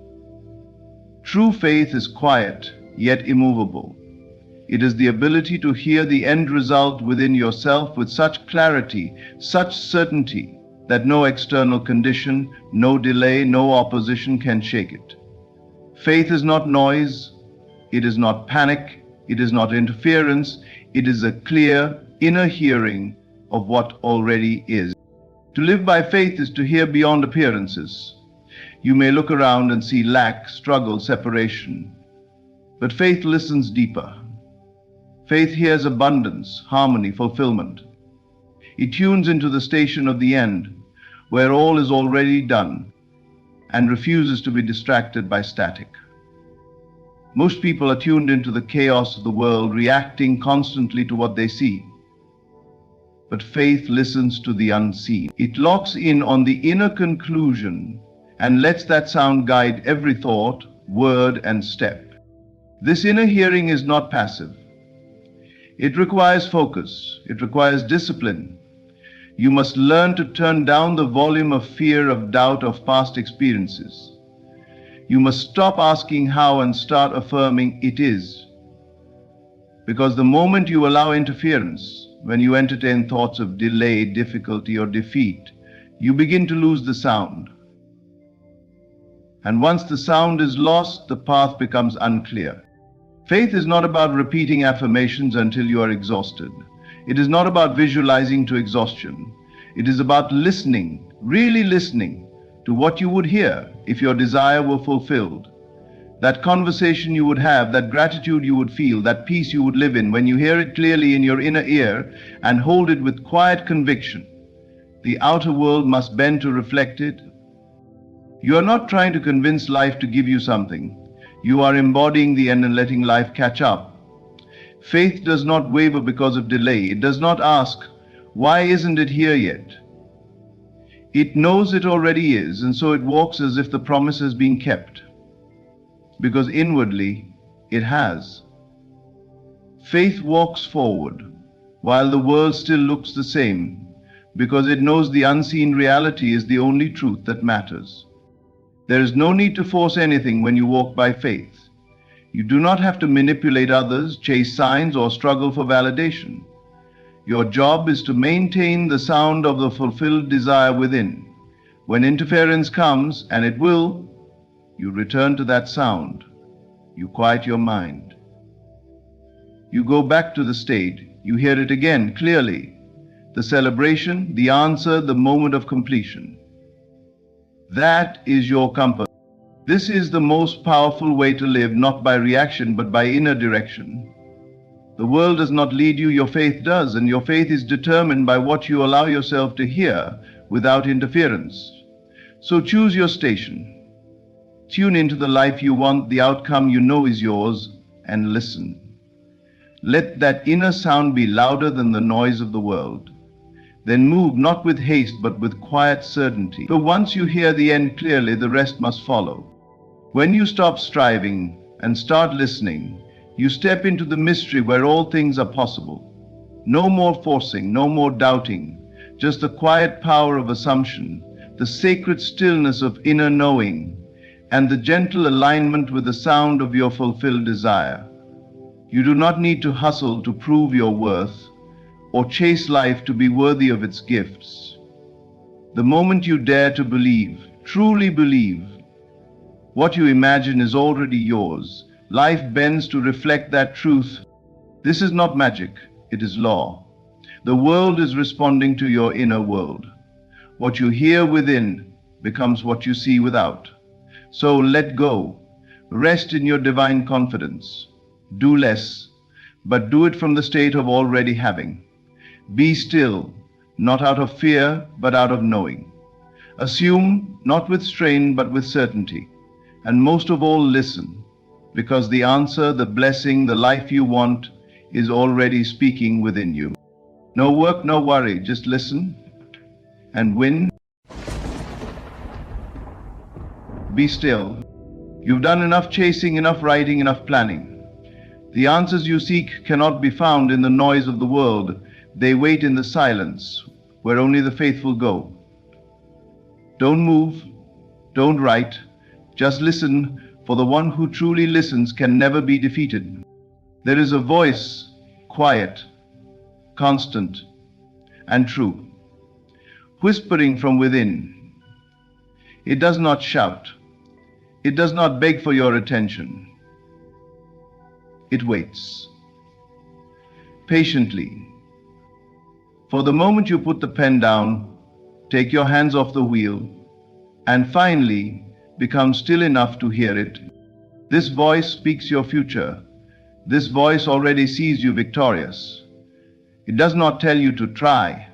True faith is quiet, yet immovable. It is the ability to hear the end result within yourself with such clarity, such certainty, that no external condition, no delay, no opposition can shake it. Faith is not noise, it is not panic, it is not interference, it is a clear inner hearing of what already is. To live by faith is to hear beyond appearances. You may look around and see lack, struggle, separation, but faith listens deeper. Faith hears abundance, harmony, fulfillment. It tunes into the station of the end, where all is already done. and refuses to be distracted by static. Most people are tuned into the chaos of the world, reacting constantly to what they see. But faith listens to the unseen. It locks in on the inner conclusion and lets that sound guide every thought, word, and step. This inner hearing is not passive. It requires focus. It requires discipline. You must learn to turn down the volume of fear, of doubt, of past experiences. You must stop asking how and start affirming it is. Because the moment you allow interference, when you entertain thoughts of delay, difficulty, or defeat, you begin to lose the sound. And once the sound is lost, the path becomes unclear. Faith is not about repeating affirmations until you are exhausted. It is not about visualizing to exhaustion. It is about listening, really listening to what you would hear if your desire were fulfilled. That conversation you would have, that gratitude you would feel, that peace you would live in when you hear it clearly in your inner ear and hold it with quiet conviction. The outer world must bend to reflect it. You are not trying to convince life to give you something. You are embodying the end and letting life catch up. Faith does not waver because of delay. It does not ask, why isn't it here yet? It knows it already is, and so it walks as if the promise has been kept. Because inwardly, it has. Faith walks forward, while the world still looks the same, because it knows the unseen reality is the only truth that matters. There is no need to force anything when you walk by faith. You do not have to manipulate others, chase signs, or struggle for validation. Your job is to maintain the sound of the fulfilled desire within. When interference comes, and it will, you return to that sound. You quiet your mind. You go back to the state. You hear it again clearly. The celebration, the answer, the moment of completion. That is your compass. This is the most powerful way to live, not by reaction, but by inner direction. The world does not lead you, your faith does, and your faith is determined by what you allow yourself to hear without interference. So choose your station. Tune into the life you want, the outcome you know is yours, and listen. Let that inner sound be louder than the noise of the world. Then move not with haste, but with quiet certainty. For once you hear the end clearly, the rest must follow. When you stop striving and start listening, you step into the mystery where all things are possible. No more forcing, no more doubting, just the quiet power of assumption, the sacred stillness of inner knowing, and the gentle alignment with the sound of your fulfilled desire. You do not need to hustle to prove your worth or chase life to be worthy of its gifts. The moment you dare to believe, truly believe, what you imagine is already yours. Life bends to reflect that truth. This is not magic, it is law. The world is responding to your inner world. What you hear within becomes what you see without. So let go. Rest in your divine confidence. Do less, but do it from the state of already having. Be still, not out of fear, but out of knowing. Assume, not with strain, but with certainty. And most of all, listen, because the answer, the blessing, the life you want is already speaking within you. No work, no worry, just listen and win. Be still. You've done enough chasing, enough writing, enough planning. The answers you seek cannot be found in the noise of the world. They wait in the silence, where only the faithful go. Don't move, don't write, just listen, for the one who truly listens can never be defeated. There is a voice, quiet, constant, and true, whispering from within. It does not shout. It does not beg for your attention. It waits patiently. For the moment you put the pen down, take your hands off the wheel, and finally become still enough to hear it. This voice speaks your future. This voice already sees you victorious. It does not tell you to try.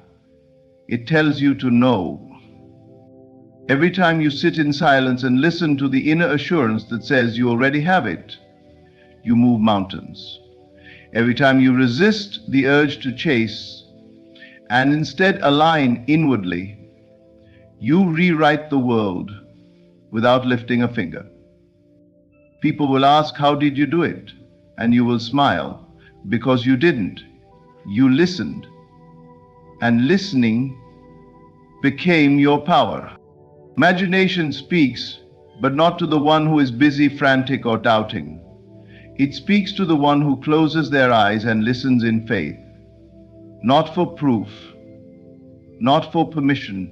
It tells you to know. Every time you sit in silence and listen to the inner assurance that says you already have it, you move mountains. Every time you resist the urge to chase and instead align inwardly, you rewrite the world without lifting a finger. People will ask, how did you do it? And you will smile, because you didn't. You listened. And listening became your power. Imagination speaks, but not to the one who is busy, frantic, or doubting. It speaks to the one who closes their eyes and listens in faith. Not for proof, not for permission,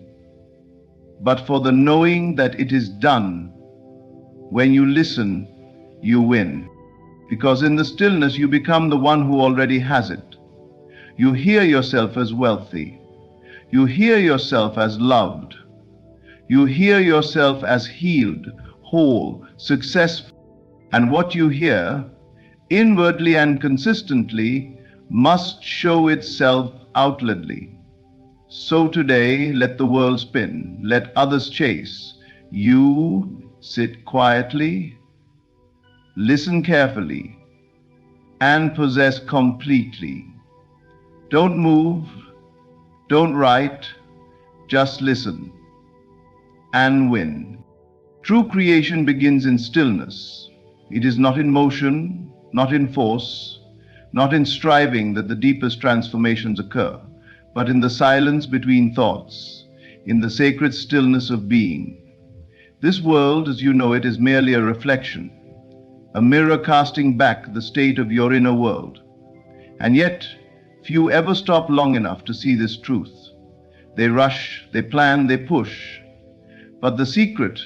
but for the knowing that it is done. When you listen, you win. Because in the stillness, you become the one who already has it. You hear yourself as wealthy. You hear yourself as loved. You hear yourself as healed, whole, successful. And what you hear, inwardly and consistently, must show itself outwardly. So today, let the world spin, let others chase. You sit quietly, listen carefully, and possess completely. Don't move, don't write, just listen and win. True creation begins in stillness. It is not in motion, not in force, not in striving that the deepest transformations occur, but in the silence between thoughts, in the sacred stillness of being. This world, as you know it, is merely a reflection, a mirror casting back the state of your inner world. And yet, few ever stop long enough to see this truth. They rush, they plan, they push. But the secret,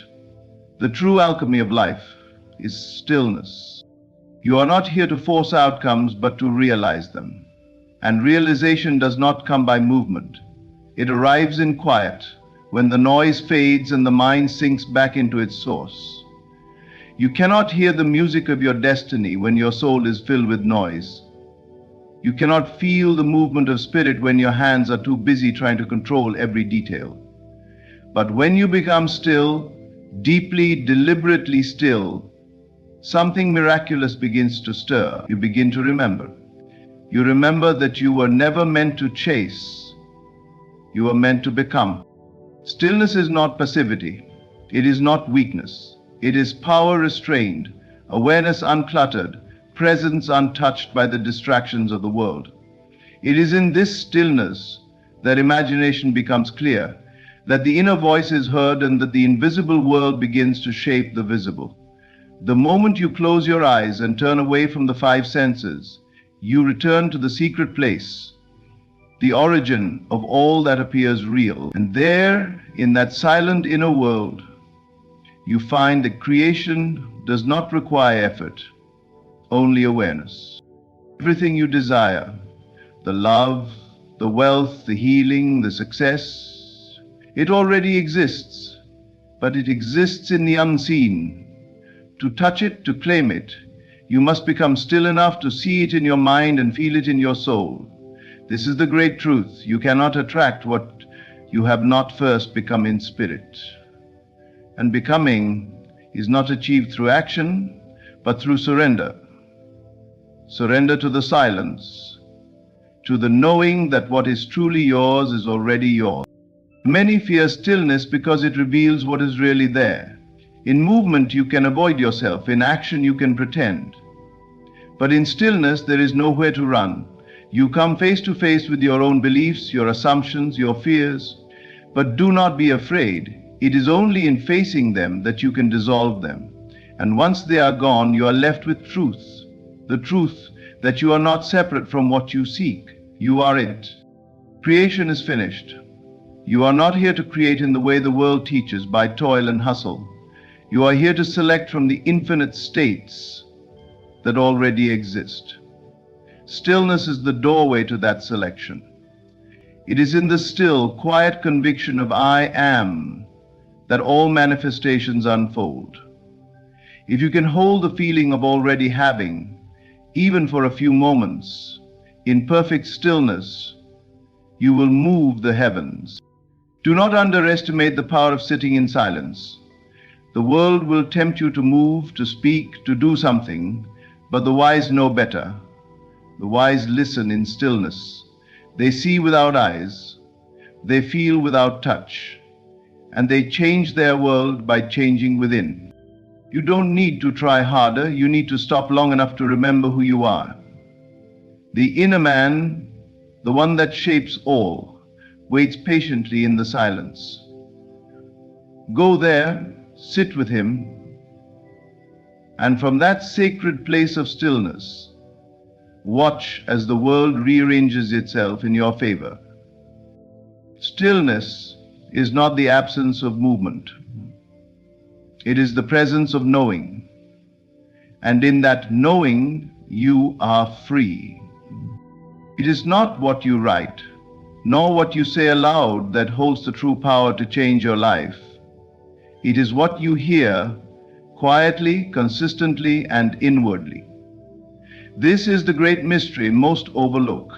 the true alchemy of life, is stillness. You are not here to force outcomes, but to realize them. And realization does not come by movement. It arrives in quiet, when the noise fades and the mind sinks back into its source. You cannot hear the music of your destiny when your soul is filled with noise. You cannot feel the movement of spirit when your hands are too busy trying to control every detail. But when you become still, deeply, deliberately still, something miraculous begins to stir. You begin to remember. You remember that you were never meant to chase. You were meant to become. Stillness is not passivity. It is not weakness. It is power restrained, awareness uncluttered, presence untouched by the distractions of the world. It is in this stillness that imagination becomes clear, that the inner voice is heard, and that the invisible world begins to shape the visible. The moment you close your eyes and turn away from the five senses, you return to the secret place, the origin of all that appears real. And there, in that silent inner world, you find that creation does not require effort, only awareness. Everything you desire, the love, the wealth, the healing, the success, it already exists, but it exists in the unseen. To touch it, to claim it, you must become still enough to see it in your mind and feel it in your soul. This is the great truth. You cannot attract what you have not first become in spirit. And becoming is not achieved through action, but through surrender. Surrender to the silence, to the knowing that what is truly yours is already yours. Many fear stillness because it reveals what is really there. In movement, you can avoid yourself. In action, you can pretend. But in stillness, there is nowhere to run. You come face to face with your own beliefs, your assumptions, your fears. But do not be afraid. It is only in facing them that you can dissolve them. And once they are gone, you are left with truth. The truth that you are not separate from what you seek. You are it. Creation is finished. You are not here to create in the way the world teaches, by toil and hustle. You are here to select from the infinite states that already exist. Stillness is the doorway to that selection. It is in the still, quiet conviction of I am that all manifestations unfold. If you can hold the feeling of already having, even for a few moments, in perfect stillness, you will move the heavens. Do not underestimate the power of sitting in silence. The world will tempt you to move, to speak, to do something, but the wise know better. The wise listen in stillness. They see without eyes. They feel without touch. And they change their world by changing within. You don't need to try harder. You need to stop long enough to remember who you are. The inner man, the one that shapes all, waits patiently in the silence. Go there, sit with him, and from that sacred place of stillness, watch as the world rearranges itself in your favor. Stillness is not the absence of movement. It is the presence of knowing. And in that knowing, you are free. It is not what you write, nor what you say aloud that holds the true power to change your life. It is what you hear quietly, consistently, and inwardly. This is the great mystery most overlook.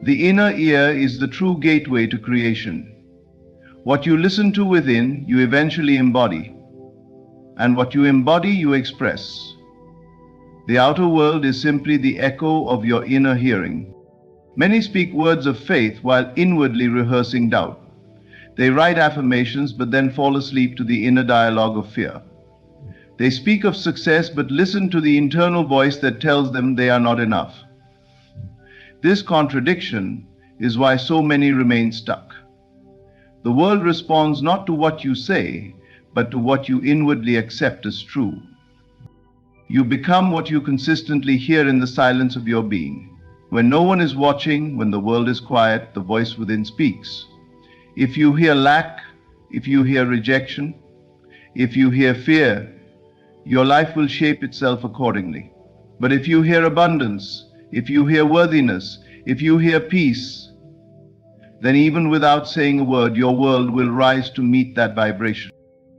The inner ear is the true gateway to creation. What you listen to within, you eventually embody. And what you embody, you express. The outer world is simply the echo of your inner hearing. Many speak words of faith while inwardly rehearsing doubt. They write affirmations but then fall asleep to the inner dialogue of fear. They speak of success but listen to the internal voice that tells them they are not enough. This contradiction is why so many remain stuck. The world responds not to what you say, but to what you inwardly accept as true. You become what you consistently hear in the silence of your being. When no one is watching, when the world is quiet, the voice within speaks. If you hear lack, if you hear rejection, if you hear fear, your life will shape itself accordingly. But if you hear abundance, if you hear worthiness, if you hear peace, then even without saying a word, your world will rise to meet that vibration.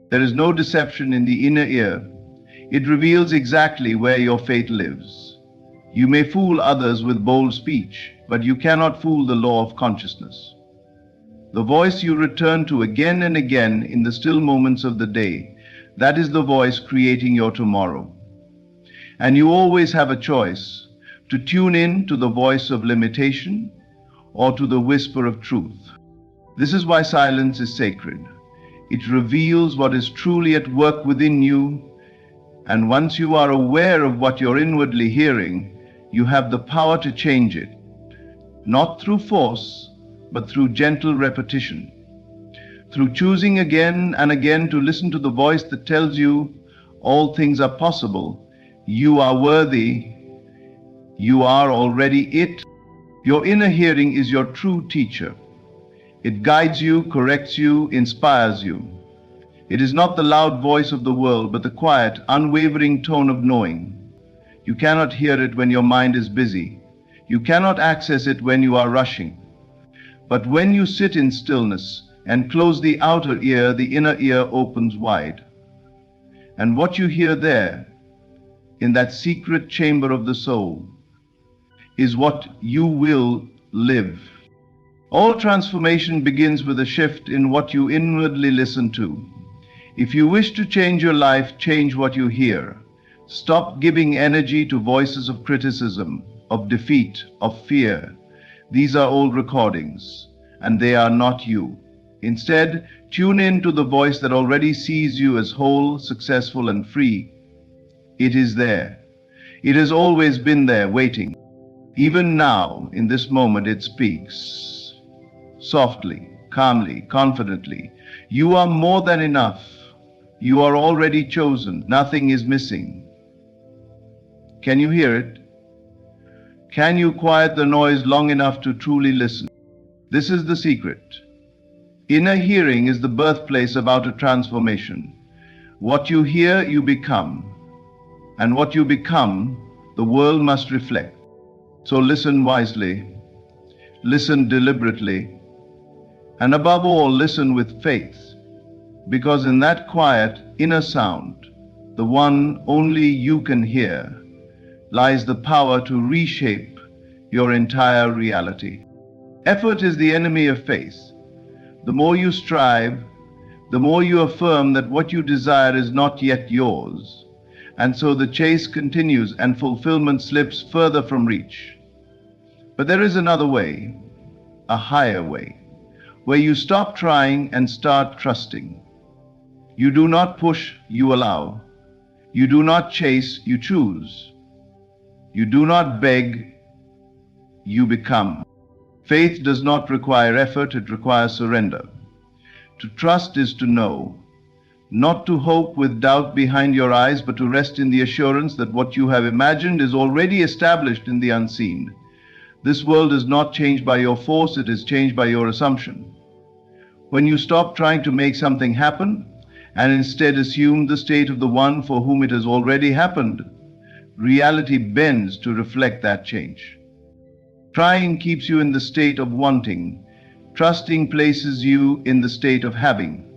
There is no deception in the inner ear. It reveals exactly where your fate lives. You may fool others with bold speech, but you cannot fool the law of consciousness. The voice you return to again and again in the still moments of the day, that is the voice creating your tomorrow. And you always have a choice to tune in to the voice of limitation or to the whisper of truth. This is why silence is sacred. It reveals what is truly at work within you, and once you are aware of what you're inwardly hearing, you have the power to change it, not through force, but through gentle repetition. Through choosing again and again to listen to the voice that tells you all things are possible, you are worthy, you are already it. Your inner hearing is your true teacher. It guides you, corrects you, inspires you. It is not the loud voice of the world, but the quiet, unwavering tone of knowing. You cannot hear it when your mind is busy. You cannot access it when you are rushing. But when you sit in stillness and close the outer ear, the inner ear opens wide. And what you hear there, in that secret chamber of the soul, is what you will live. All transformation begins with a shift in what you inwardly listen to. If you wish to change your life, change what you hear. Stop giving energy to voices of criticism, of defeat, of fear. These are old recordings, and they are not you. Instead, tune in to the voice that already sees you as whole, successful, and free. It is there. It has always been there, waiting. Even now, in this moment, it speaks. Softly, calmly, confidently. You are more than enough. You are already chosen. Nothing is missing. Can you hear it? Can you quiet the noise long enough to truly listen? This is the secret. Inner hearing is the birthplace of outer transformation. What you hear, you become. And what you become, the world must reflect. So listen wisely, listen deliberately, and above all, listen with faith, because in that quiet inner sound, the one only you can hear, lies the power to reshape your entire reality. Effort is the enemy of faith. The more you strive, the more you affirm that what you desire is not yet yours, and so the chase continues and fulfillment slips further from reach. But there is another way, a higher way, where you stop trying and start trusting. You do not push, you allow. You do not chase, you choose. You do not beg, you become. Faith does not require effort, it requires surrender. To trust is to know, not to hope with doubt behind your eyes, but to rest in the assurance that what you have imagined is already established in the unseen. This world is not changed by your force, it is changed by your assumption. When you stop trying to make something happen, and instead assume the state of the one for whom it has already happened, reality bends to reflect that change. Trying keeps you in the state of wanting. Trusting places you in the state of having.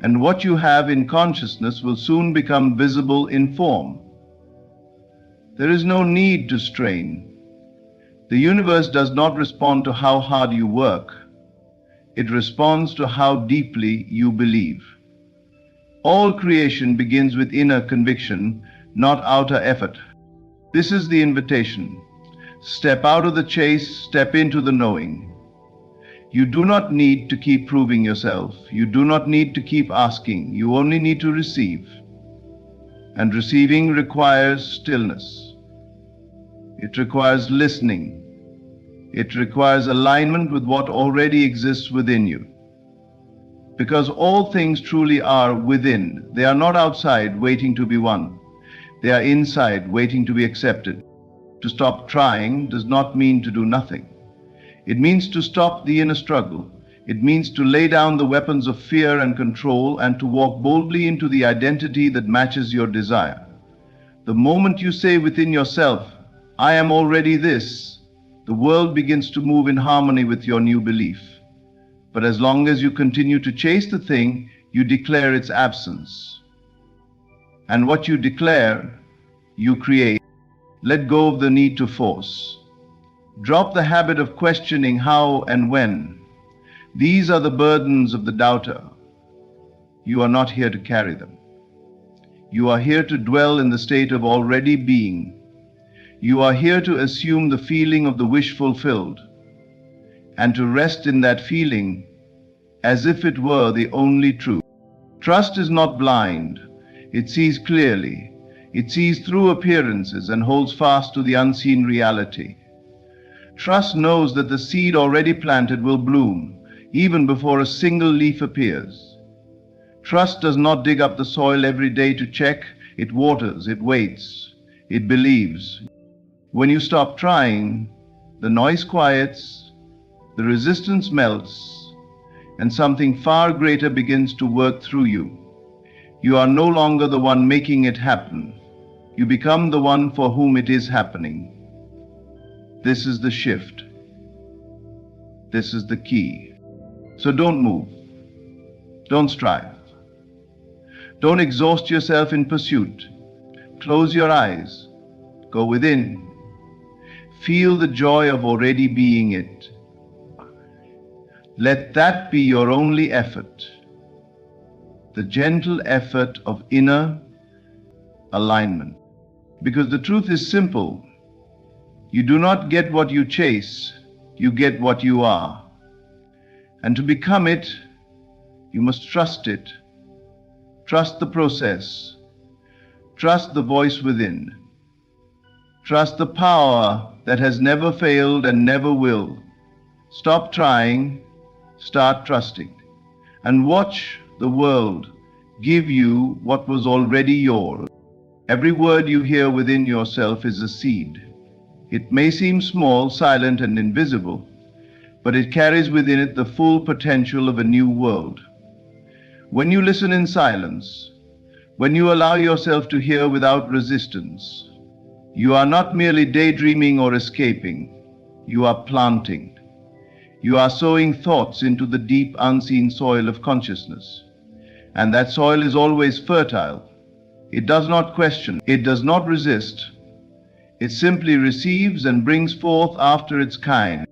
And what you have in consciousness will soon become visible in form. There is no need to strain. The universe does not respond to how hard you work. It responds to how deeply you believe. All creation begins with inner conviction, not outer effort. This is the invitation. Step out of the chase, step into the knowing. You do not need to keep proving yourself. You do not need to keep asking. You only need to receive. And receiving requires stillness. It requires listening. It requires alignment with what already exists within you. Because all things truly are within. They are not outside waiting to be won. They are inside waiting to be accepted. To stop trying does not mean to do nothing. It means to stop the inner struggle. It means to lay down the weapons of fear and control and to walk boldly into the identity that matches your desire. The moment you say within yourself, I am already this, the world begins to move in harmony with your new belief. But as long as you continue to chase the thing, you declare its absence. And what you declare, you create. Let go of the need to force. Drop the habit of questioning how and when. These are the burdens of the doubter. You are not here to carry them. You are here to dwell in the state of already being. You are here to assume the feeling of the wish fulfilled, and to rest in that feeling as if it were the only truth. Trust is not blind. It sees clearly. It sees through appearances and holds fast to the unseen reality. Trust knows that the seed already planted will bloom, even before a single leaf appears. Trust does not dig up the soil every day to check. It waters, it waits, it believes. When you stop trying, the noise quiets, the resistance melts, and something far greater begins to work through you. You are no longer the one making it happen. You become the one for whom it is happening. This is the shift. This is the key. So don't move. Don't strive. Don't exhaust yourself in pursuit. Close your eyes. Go within. Feel the joy of already being it. Let that be your only effort. The gentle effort of inner alignment. Because the truth is simple. You do not get what you chase, you get what you are. And to become it, you must trust it. Trust the process. Trust the voice within. Trust the power that has never failed and never will. Stop trying, start trusting, and watch the world give you what was already yours. Every word you hear within yourself is a seed. It may seem small, silent, and invisible, but it carries within it the full potential of a new world. When you listen in silence, when you allow yourself to hear without resistance, you are not merely daydreaming or escaping. You are planting. You are sowing thoughts into the deep, unseen soil of consciousness. And that soil is always fertile. It does not question. It does not resist. It simply receives and brings forth after its kind.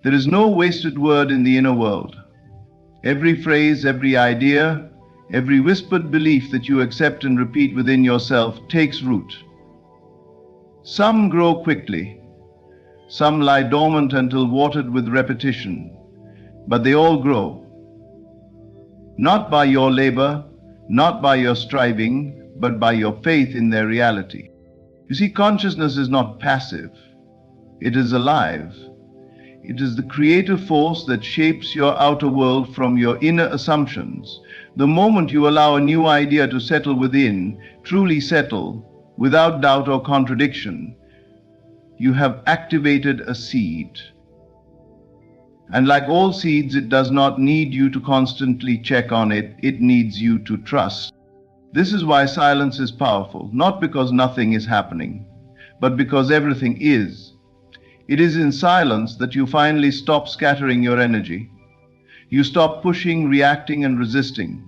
There is no wasted word in the inner world. Every phrase, every idea, every whispered belief that you accept and repeat within yourself takes root. Some grow quickly, some lie dormant until watered with repetition, but they all grow. Not by your labor, not by your striving, but by your faith in their reality. You see, consciousness is not passive, it is alive. It is the creative force that shapes your outer world from your inner assumptions. The moment you allow a new idea to settle within, truly settle, without doubt or contradiction, you have activated a seed. And like all seeds, it does not need you to constantly check on it, it needs you to trust. This is why silence is powerful, not because nothing is happening, but because everything is. It is in silence that you finally stop scattering your energy. You stop pushing, reacting, and resisting.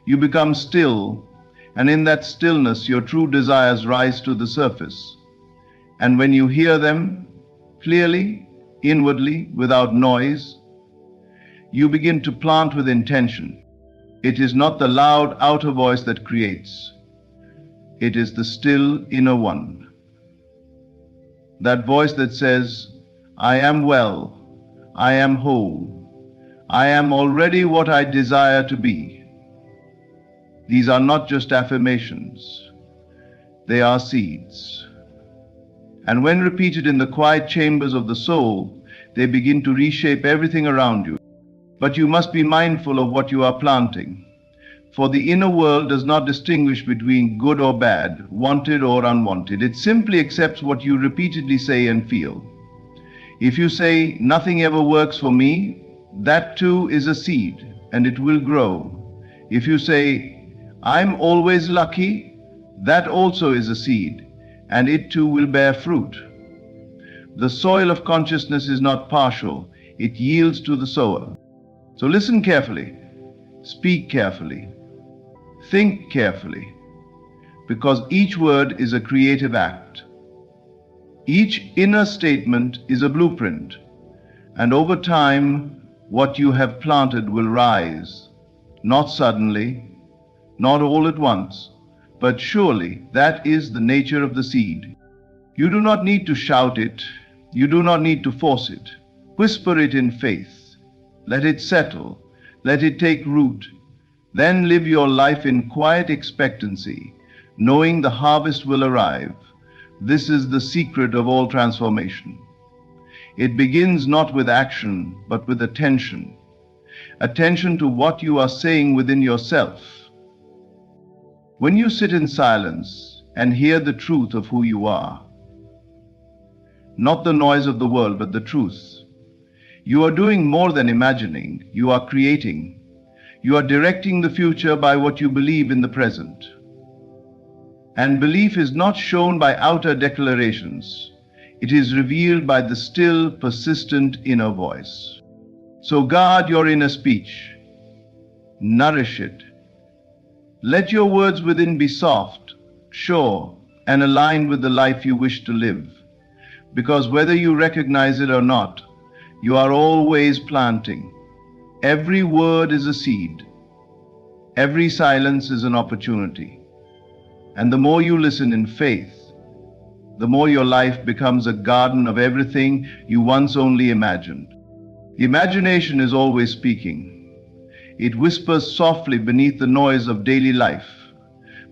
You become still, and in that stillness, your true desires rise to the surface. And when you hear them clearly, inwardly, without noise, you begin to plant with intention. It is not the loud outer voice that creates. It is the still inner one. That voice that says, I am well, I am whole, I am already what I desire to be. These are not just affirmations, they are seeds. And when repeated in the quiet chambers of the soul, they begin to reshape everything around you. But you must be mindful of what you are planting. For the inner world does not distinguish between good or bad, wanted or unwanted. It simply accepts what you repeatedly say and feel. If you say, nothing ever works for me, that too is a seed, and it will grow. If you say, I'm always lucky, that also is a seed, and it too will bear fruit. The soil of consciousness is not partial, it yields to the sower. So listen carefully, speak carefully, think carefully, because each word is a creative act. Each inner statement is a blueprint, and over time, what you have planted will rise, not suddenly, not all at once, but surely that is the nature of the seed. You do not need to shout it, you do not need to force it. Whisper it in faith. Let it settle, let it take root. Then live your life in quiet expectancy, knowing the harvest will arrive. This is the secret of all transformation. It begins not with action, but with attention. Attention to what you are saying within yourself. When you sit in silence and hear the truth of who you are, not the noise of the world, but the truth, you are doing more than imagining, you are creating. You are directing the future by what you believe in the present. And belief is not shown by outer declarations. It is revealed by the still, persistent inner voice. So guard your inner speech. Nourish it. Let your words within be soft, sure, and aligned with the life you wish to live. Because whether you recognize it or not, you are always planting. Every word is a seed. Every silence is an opportunity. And the more you listen in faith, the more your life becomes a garden of everything you once only imagined. Imagination is always speaking. It whispers softly beneath the noise of daily life,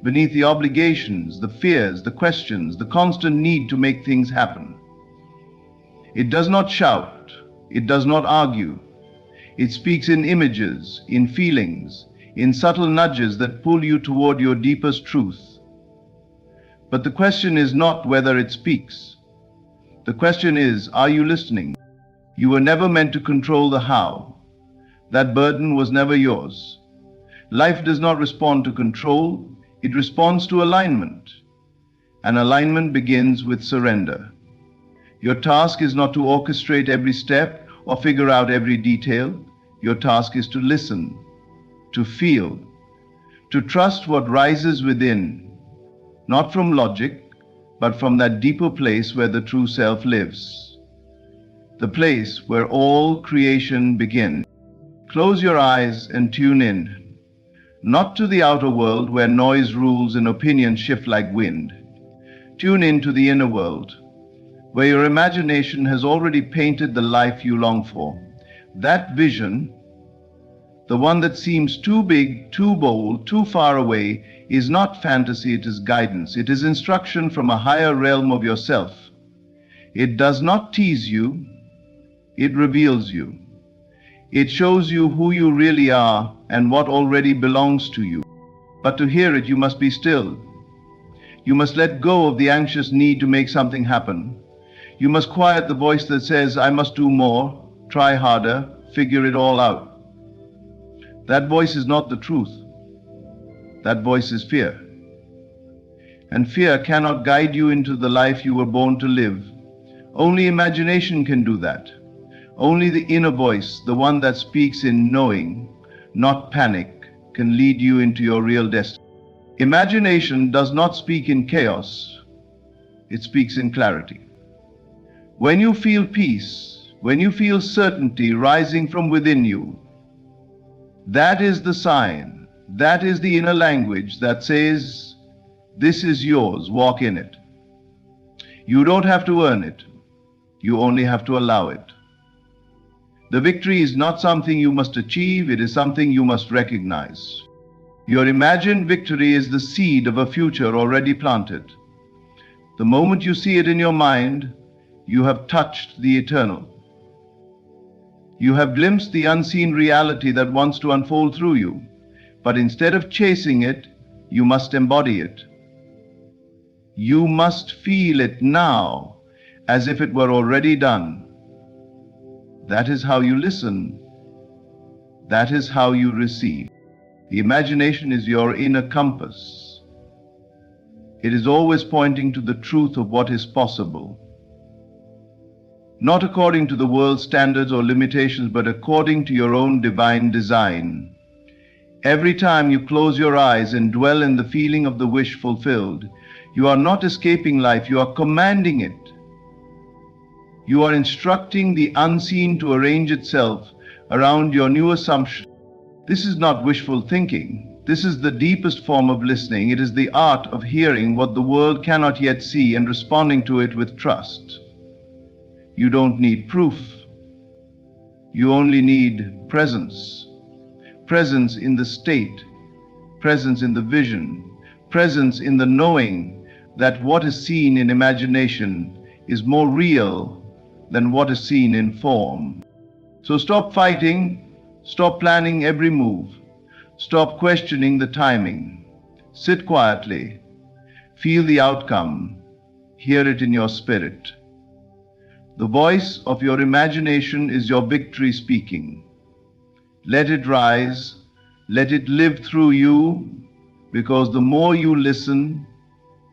beneath the obligations, the fears, the questions, the constant need to make things happen. It does not shout, it does not argue. It speaks in images, in feelings, in subtle nudges that pull you toward your deepest truth. But the question is not whether it speaks. The question is, are you listening? You were never meant to control the how. That burden was never yours. Life does not respond to control, it responds to alignment. And alignment begins with surrender. Your task is not to orchestrate every step or figure out every detail. Your task is to listen, to feel, to trust what rises within, not from logic, but from that deeper place where the true self lives. The place where all creation begins. Close your eyes and tune in, not to the outer world where noise rules and opinions shift like wind. Tune in to the inner world, where your imagination has already painted the life you long for. That vision, the one that seems too big, too bold, too far away, is not fantasy, it is guidance. It is instruction from a higher realm of yourself. It does not tease you, it reveals you. It shows you who you really are and what already belongs to you. But to hear it, you must be still. You must let go of the anxious need to make something happen. You must quiet the voice that says, I must do more, try harder, figure it all out. That voice is not the truth. That voice is fear. And fear cannot guide you into the life you were born to live. Only imagination can do that. Only the inner voice, the one that speaks in knowing, not panic, can lead you into your real destiny. Imagination does not speak in chaos. It speaks in clarity. When you feel peace, when you feel certainty rising from within you, that is the sign, that is the inner language that says, this is yours, walk in it. You don't have to earn it, you only have to allow it. The victory is not something you must achieve, it is something you must recognize. Your imagined victory is the seed of a future already planted. The moment you see it in your mind, you have touched the eternal. You have glimpsed the unseen reality that wants to unfold through you, but instead of chasing it, you must embody it. You must feel it now, as if it were already done. That is how you listen. That is how you receive. The imagination is your inner compass. It is always pointing to the truth of what is possible. Not according to the world's standards or limitations, but according to your own divine design. Every time you close your eyes and dwell in the feeling of the wish fulfilled, you are not escaping life, you are commanding it. You are instructing the unseen to arrange itself around your new assumption. This is not wishful thinking. This is the deepest form of listening. It is the art of hearing what the world cannot yet see and responding to it with trust. You don't need proof. You only need presence. Presence in the state, presence in the vision, presence in the knowing that what is seen in imagination is more real than what is seen in form. So stop fighting, stop planning every move, stop questioning the timing. Sit quietly, feel the outcome, hear it in your spirit. The voice of your imagination is your victory speaking. Let it rise, let it live through you, because the more you listen,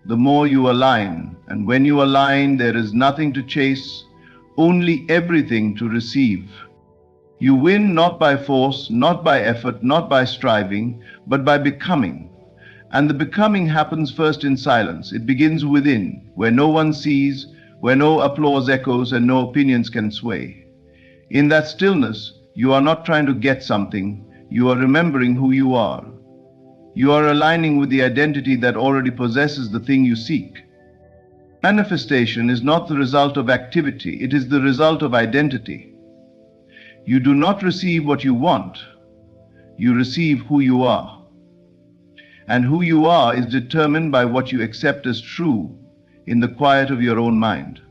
the more you align. And when you align, there is nothing to chase, only everything to receive. You win not by force, not by effort, not by striving, but by becoming. And the becoming happens first in silence. It begins within, where no one sees, where no applause echoes and no opinions can sway. In that stillness, you are not trying to get something, you are remembering who you are. You are aligning with the identity that already possesses the thing you seek. Manifestation is not the result of activity, it is the result of identity. You do not receive what you want, you receive who you are. And who you are is determined by what you accept as true in the quiet of your own mind.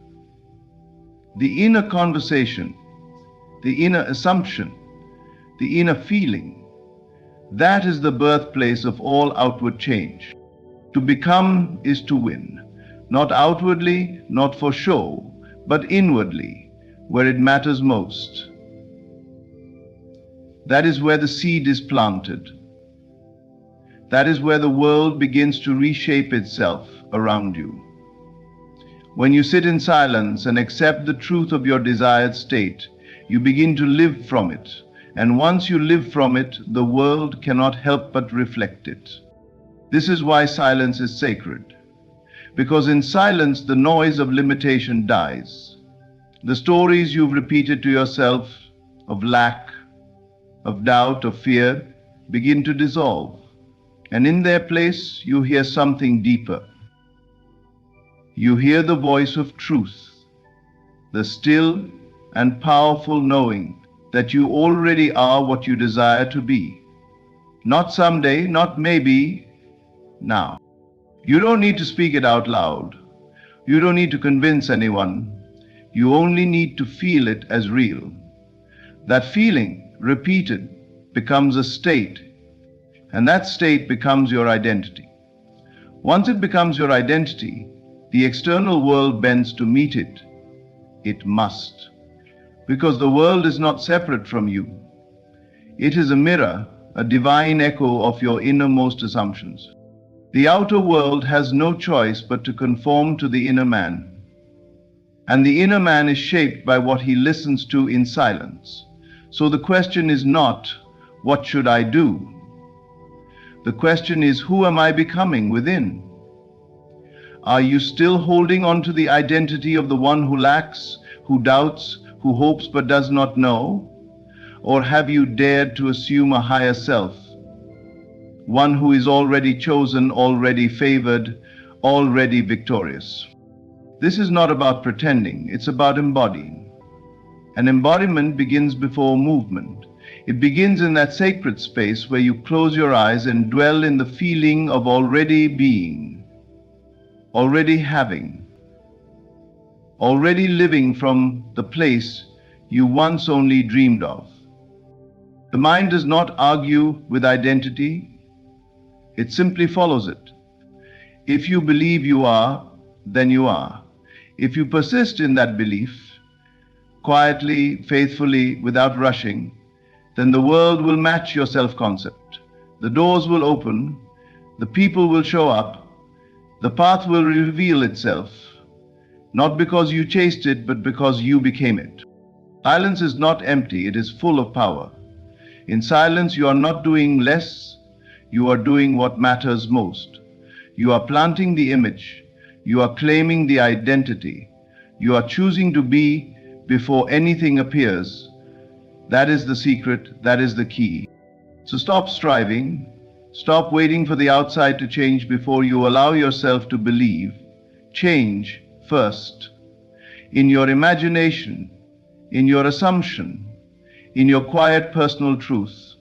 The inner conversation, the inner assumption, the inner feeling, that is the birthplace of all outward change. To become is to win, not outwardly, not for show, but inwardly, where it matters most. That is where the seed is planted. That is where the world begins to reshape itself around you. When you sit in silence and accept the truth of your desired state, you begin to live from it. And once you live from it, the world cannot help but reflect it. This is why silence is sacred. Because in silence, the noise of limitation dies. The stories you've repeated to yourself of lack, of doubt, of fear begin to dissolve. And in their place, you hear something deeper. You hear the voice of truth, the still and powerful knowing that you already are what you desire to be. Not someday, not maybe, now. You don't need to speak it out loud. You don't need to convince anyone. You only need to feel it as real. That feeling, repeated, becomes a state, and that state becomes your identity. Once it becomes your identity, the external world bends to meet it. It must, because the world is not separate from you. It is a mirror, a divine echo of your innermost assumptions. The outer world has no choice but to conform to the inner man. And the inner man is shaped by what he listens to in silence. So the question is not, what should I do? The question is, who am I becoming within? Are you still holding on to the identity of the one who lacks, who doubts, who hopes but does not know? Or have you dared to assume a higher self? One who is already chosen, already favored, already victorious. This is not about pretending, it's about embodying. And embodiment begins before movement. It begins in that sacred space where you close your eyes and dwell in the feeling of already being, already having, already living from the place you once only dreamed of. The mind does not argue with identity. It simply follows it. If you believe you are, then you are. If you persist in that belief, quietly, faithfully, without rushing, then the world will match your self-concept. The doors will open, the people will show up, the path will reveal itself, not because you chased it, but because you became it. Silence is not empty, it is full of power. In silence, you are not doing less, you are doing what matters most. You are planting the image. You are claiming the identity. You are choosing to be before anything appears. That is the secret. That is the key. So stop striving. Stop waiting for the outside to change before you allow yourself to believe. Change first. In your imagination, in your assumption, in your quiet personal truth.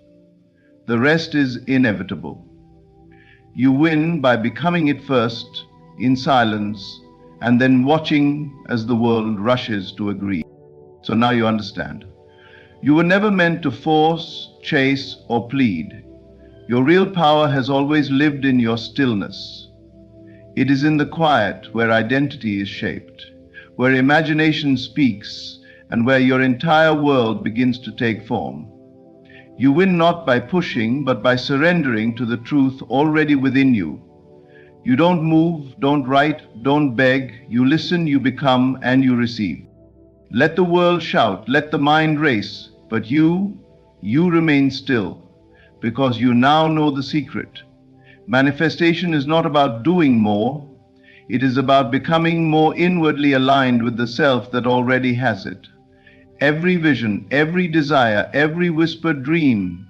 The rest is inevitable. You win by becoming it first, in silence, and then watching as the world rushes to agree. So now you understand. You were never meant to force, chase, or plead. Your real power has always lived in your stillness. It is in the quiet where identity is shaped, where imagination speaks, and where your entire world begins to take form. You win not by pushing, but by surrendering to the truth already within you. You don't move, don't write, don't beg. You listen, you become, and you receive. Let the world shout, let the mind race, but you remain still, because you now know the secret. Manifestation is not about doing more. It is about becoming more inwardly aligned with the self that already has it. Every vision, every desire, every whispered dream,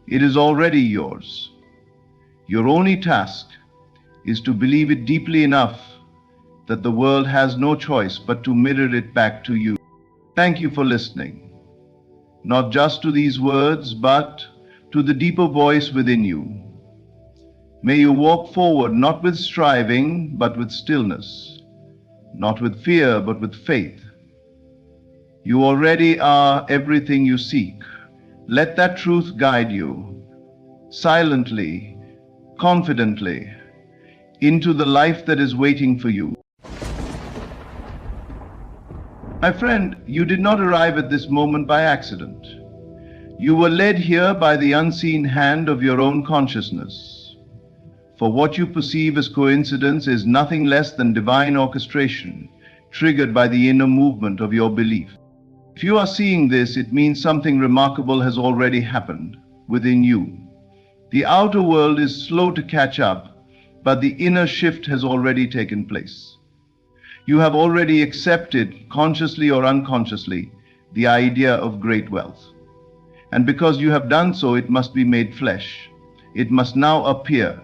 it is already yours. Your only task is to believe it deeply enough that the world has no choice but to mirror it back to you. Thank you for listening, not just to these words, but to the deeper voice within you. May you walk forward not with striving, but with stillness, not with fear, but with faith. You already are everything you seek. Let that truth guide you, silently, confidently, into the life that is waiting for you. My friend, you did not arrive at this moment by accident. You were led here by the unseen hand of your own consciousness. For what you perceive as coincidence is nothing less than divine orchestration, triggered by the inner movement of your belief. If you are seeing this, it means something remarkable has already happened within you. The outer world is slow to catch up, but the inner shift has already taken place. You have already accepted, consciously or unconsciously, the idea of great wealth. And because you have done so, it must be made flesh. It must now appear.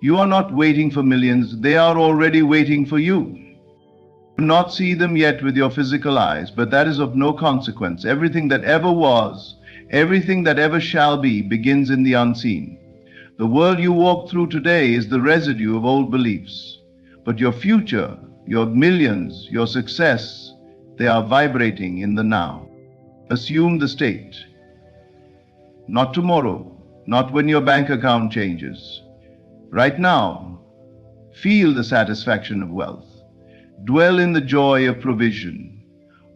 You are not waiting for millions, they are already waiting for you. You do not see them yet with your physical eyes, but that is of no consequence. Everything that ever was, everything that ever shall be, begins in the unseen. The world you walk through today is the residue of old beliefs. But your future, your millions, your success, they are vibrating in the now. Assume the state. Not tomorrow, not when your bank account changes. Right now, feel the satisfaction of wealth. Dwell in the joy of provision.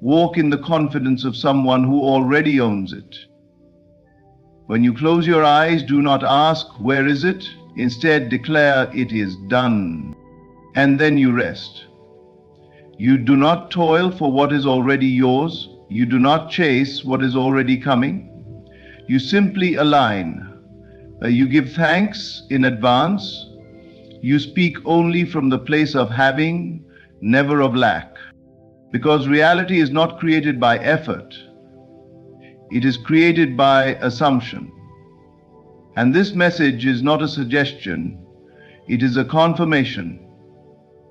Walk in the confidence of someone who already owns it. When you close your eyes, do not ask, where is it? Instead, declare, it is done. And then you rest. You do not toil for what is already yours. You do not chase what is already coming. You simply align. You give thanks in advance. You speak only from the place of having, never of lack. Because reality is not created by effort. It is created by assumption. And this message is not a suggestion. It is a confirmation,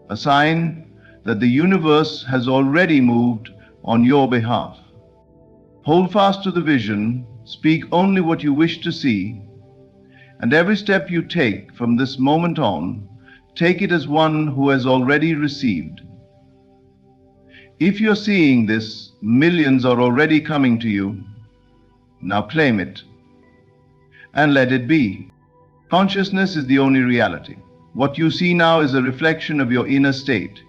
a sign that the universe has already moved on your behalf. Hold fast to the vision, speak only what you wish to see, and every step you take from this moment on, take it as one who has already received. If you're seeing this, millions are already coming to you. Now claim it and let it be. Consciousness is the only reality. What you see now is a reflection of your inner state.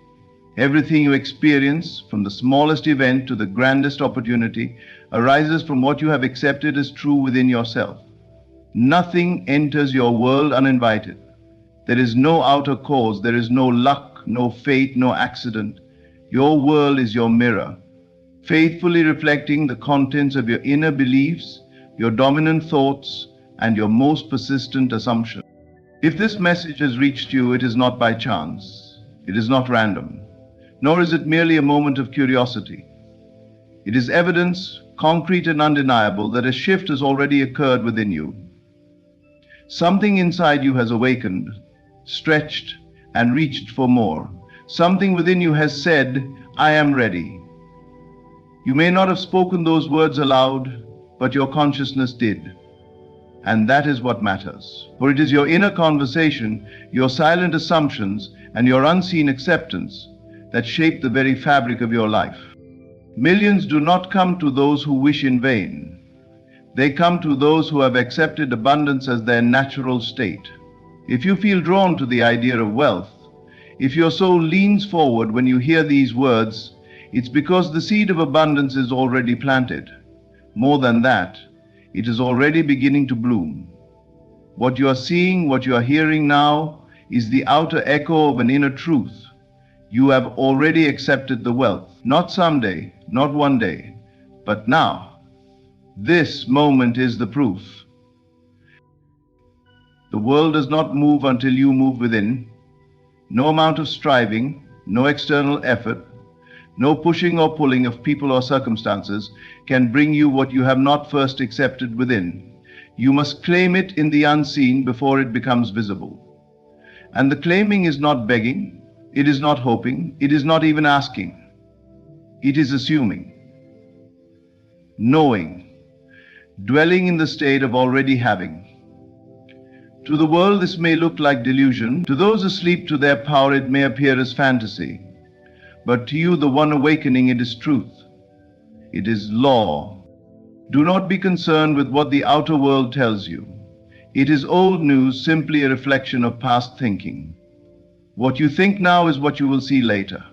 Everything you experience, from the smallest event to the grandest opportunity, arises from what you have accepted as true within yourself. Nothing enters your world uninvited. There is no outer cause, there is no luck, no fate, no accident. Your world is your mirror, faithfully reflecting the contents of your inner beliefs, your dominant thoughts, and your most persistent assumptions. If this message has reached you, it is not by chance. It is not random. Nor is it merely a moment of curiosity. It is evidence, concrete and undeniable, that a shift has already occurred within you. Something inside you has awakened, stretched, and reached for more. Something within you has said, I am ready. You may not have spoken those words aloud, but your consciousness did. And that is what matters. For it is your inner conversation, your silent assumptions, and your unseen acceptance that shape the very fabric of your life. Millions do not come to those who wish in vain. They come to those who have accepted abundance as their natural state. If you feel drawn to the idea of wealth, if your soul leans forward when you hear these words, it's because the seed of abundance is already planted. More than that, it is already beginning to bloom. What you are seeing, what you are hearing now, is the outer echo of an inner truth. You have already accepted the wealth, not someday, not one day, but now. This moment is the proof. The world does not move until you move within. No amount of striving, no external effort, no pushing or pulling of people or circumstances can bring you what you have not first accepted within. You must claim it in the unseen before it becomes visible. And the claiming is not begging, it is not hoping, it is not even asking. It is assuming, knowing, dwelling in the state of already having. To the world this may look like delusion. To those asleep to their power it may appear as fantasy. But to you, the one awakening, it is truth. It is law. Do not be concerned with what the outer world tells you. It is old news, simply a reflection of past thinking. What you think now is what you will see later.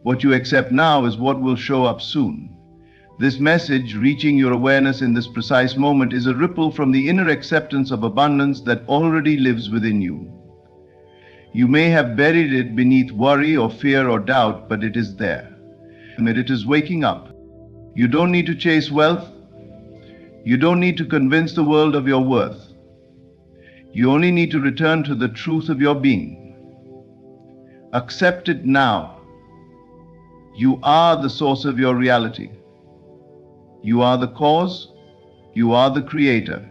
What you accept now is what will show up soon. This message, reaching your awareness in this precise moment, is a ripple from the inner acceptance of abundance that already lives within you. You may have buried it beneath worry or fear or doubt, but it is there. It is waking up. You don't need to chase wealth. You don't need to convince the world of your worth. You only need to return to the truth of your being. Accept it now. You are the source of your reality. You are the cause. You are the creator,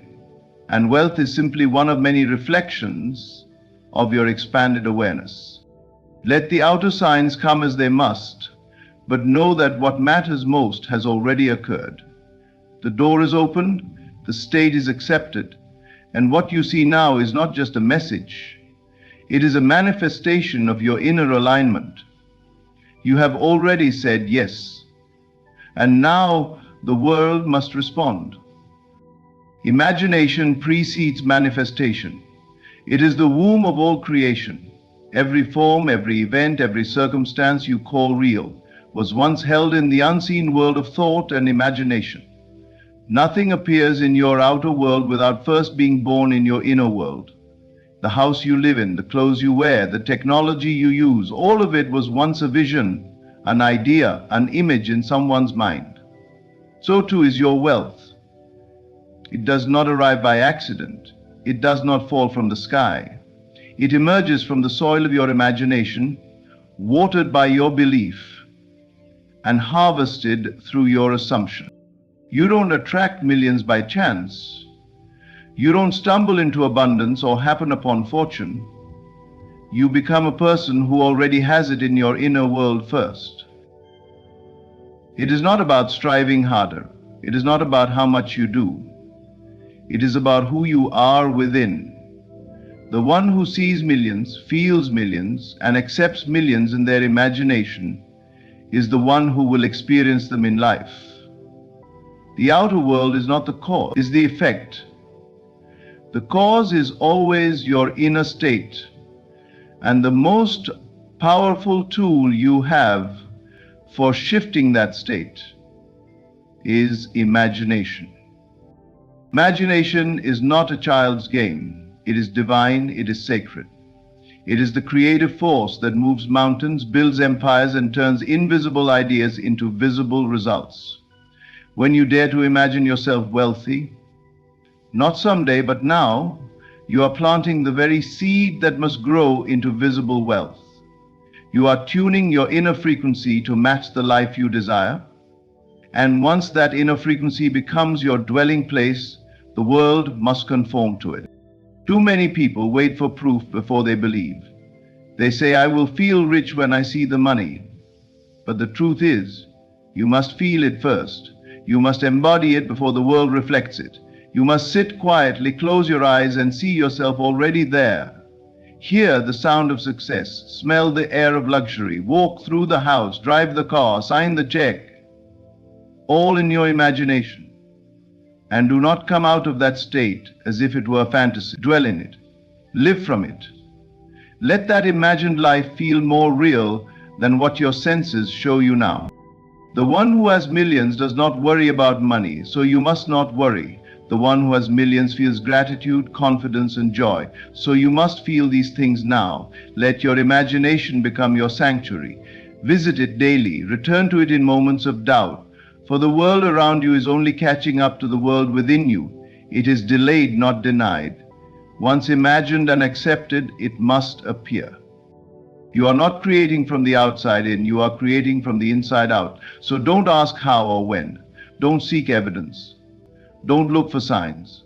and wealth is simply one of many reflections of your expanded awareness. Let the outer signs come as they must, but know that what matters most has already occurred. The door is opened, the state is accepted, and what you see now is not just a message. It is a manifestation of your inner alignment. You have already said yes, and now the world must respond. Imagination precedes manifestation. It is the womb of all creation. Every form, every event, every circumstance you call real was once held in the unseen world of thought and imagination. Nothing appears in your outer world without first being born in your inner world. The house you live in, the clothes you wear, the technology you use, all of it was once a vision, an idea, an image in someone's mind. So too is your wealth. It does not arrive by accident. It does not fall from the sky. It emerges from the soil of your imagination, watered by your belief, and harvested through your assumption. You don't attract millions by chance. You don't stumble into abundance or happen upon fortune. You become a person who already has it in your inner world first. It is not about striving harder. It is not about how much you do. It is about who you are within. The one who sees millions, feels millions, and accepts millions in their imagination is the one who will experience them in life. The outer world is not the cause, it is the effect. The cause is always your inner state, and the most powerful tool you have for shifting that state is imagination. Imagination is not a child's game. It is divine, it is sacred. It is the creative force that moves mountains, builds empires, and turns invisible ideas into visible results. When you dare to imagine yourself wealthy, not someday, but now, you are planting the very seed that must grow into visible wealth. You are tuning your inner frequency to match the life you desire. And once that inner frequency becomes your dwelling place, the world must conform to it. Too many people wait for proof before they believe. They say, I will feel rich when I see the money. But the truth is, you must feel it first. You must embody it before the world reflects it. You must sit quietly, close your eyes, and see yourself already there. Hear the sound of success, smell the air of luxury, walk through the house, drive the car, sign the check, all in your imagination. And do not come out of that state as if it were a fantasy. Dwell in it. Live from it. Let that imagined life feel more real than what your senses show you now. The one who has millions does not worry about money, so you must not worry. The one who has millions feels gratitude, confidence, and joy, so you must feel these things now. Let your imagination become your sanctuary. Visit it daily. Return to it in moments of doubt. For the world around you is only catching up to the world within you. It is delayed, not denied. Once imagined and accepted, it must appear. You are not creating from the outside in, you are creating from the inside out. So don't ask how or when. Don't seek evidence. Don't look for signs.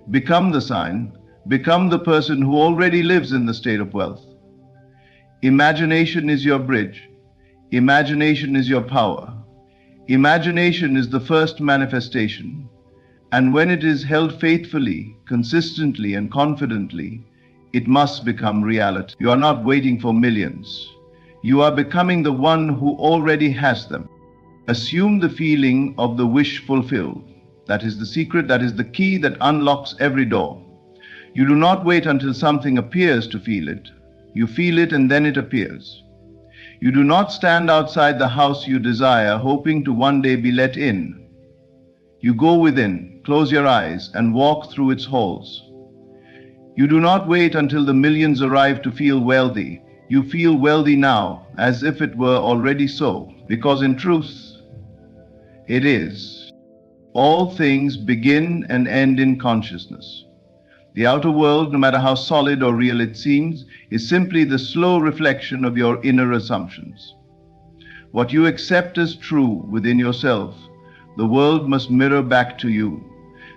Become the sign. Become the person who already lives in the state of wealth. Imagination is your bridge. Imagination is your power. Imagination is the first manifestation, and when it is held faithfully, consistently, and confidently, it must become reality. You are not waiting for millions. You are becoming the one who already has them. Assume the feeling of the wish fulfilled. That is the secret, that is the key that unlocks every door. You do not wait until something appears to feel it. You feel it and then it appears. You do not stand outside the house you desire, hoping to one day be let in. You go within, close your eyes, and walk through its halls. You do not wait until the millions arrive to feel wealthy. You feel wealthy now, as if it were already so, because in truth, it is. All things begin and end in consciousness. The outer world, no matter how solid or real it seems, is simply the slow reflection of your inner assumptions. What you accept as true within yourself, the world must mirror back to you.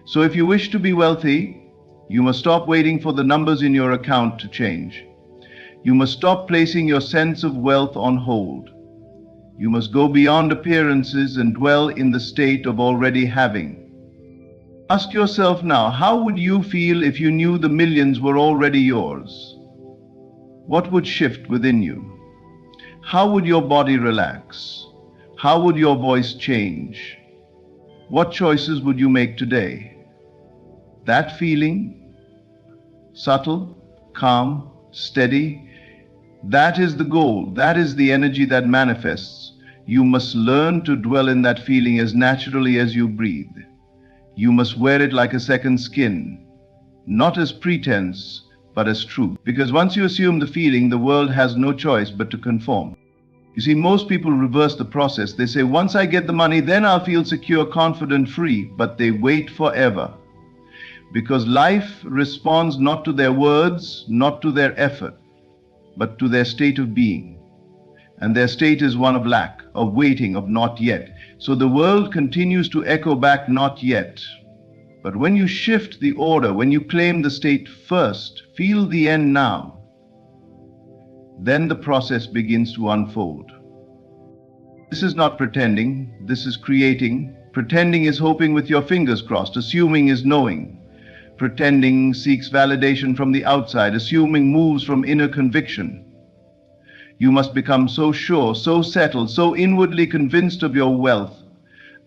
So if you wish to be wealthy, you must stop waiting for the numbers in your account to change. You must stop placing your sense of wealth on hold. You must go beyond appearances and dwell in the state of already having. Ask yourself now, how would you feel if you knew the millions were already yours? What would shift within you? How would your body relax? How would your voice change? What choices would you make today? That feeling, subtle, calm, steady, that is the goal. That is the energy that manifests. You must learn to dwell in that feeling as naturally as you breathe. You must wear it like a second skin, not as pretense, but as truth. Because once you assume the feeling, the world has no choice but to conform. You see, most people reverse the process. They say, once I get the money, then I'll feel secure, confident, free. But they wait forever. Because life responds not to their words, not to their effort, but to their state of being. And their state is one of lack, of waiting, of not yet. So the world continues to echo back, not yet. But when you shift the order, when you claim the state first, feel the end now, then the process begins to unfold. This is not pretending, this is creating. Pretending is hoping with your fingers crossed, assuming is knowing. Pretending seeks validation from the outside, assuming moves from inner conviction. You must become so sure, so settled, so inwardly convinced of your wealth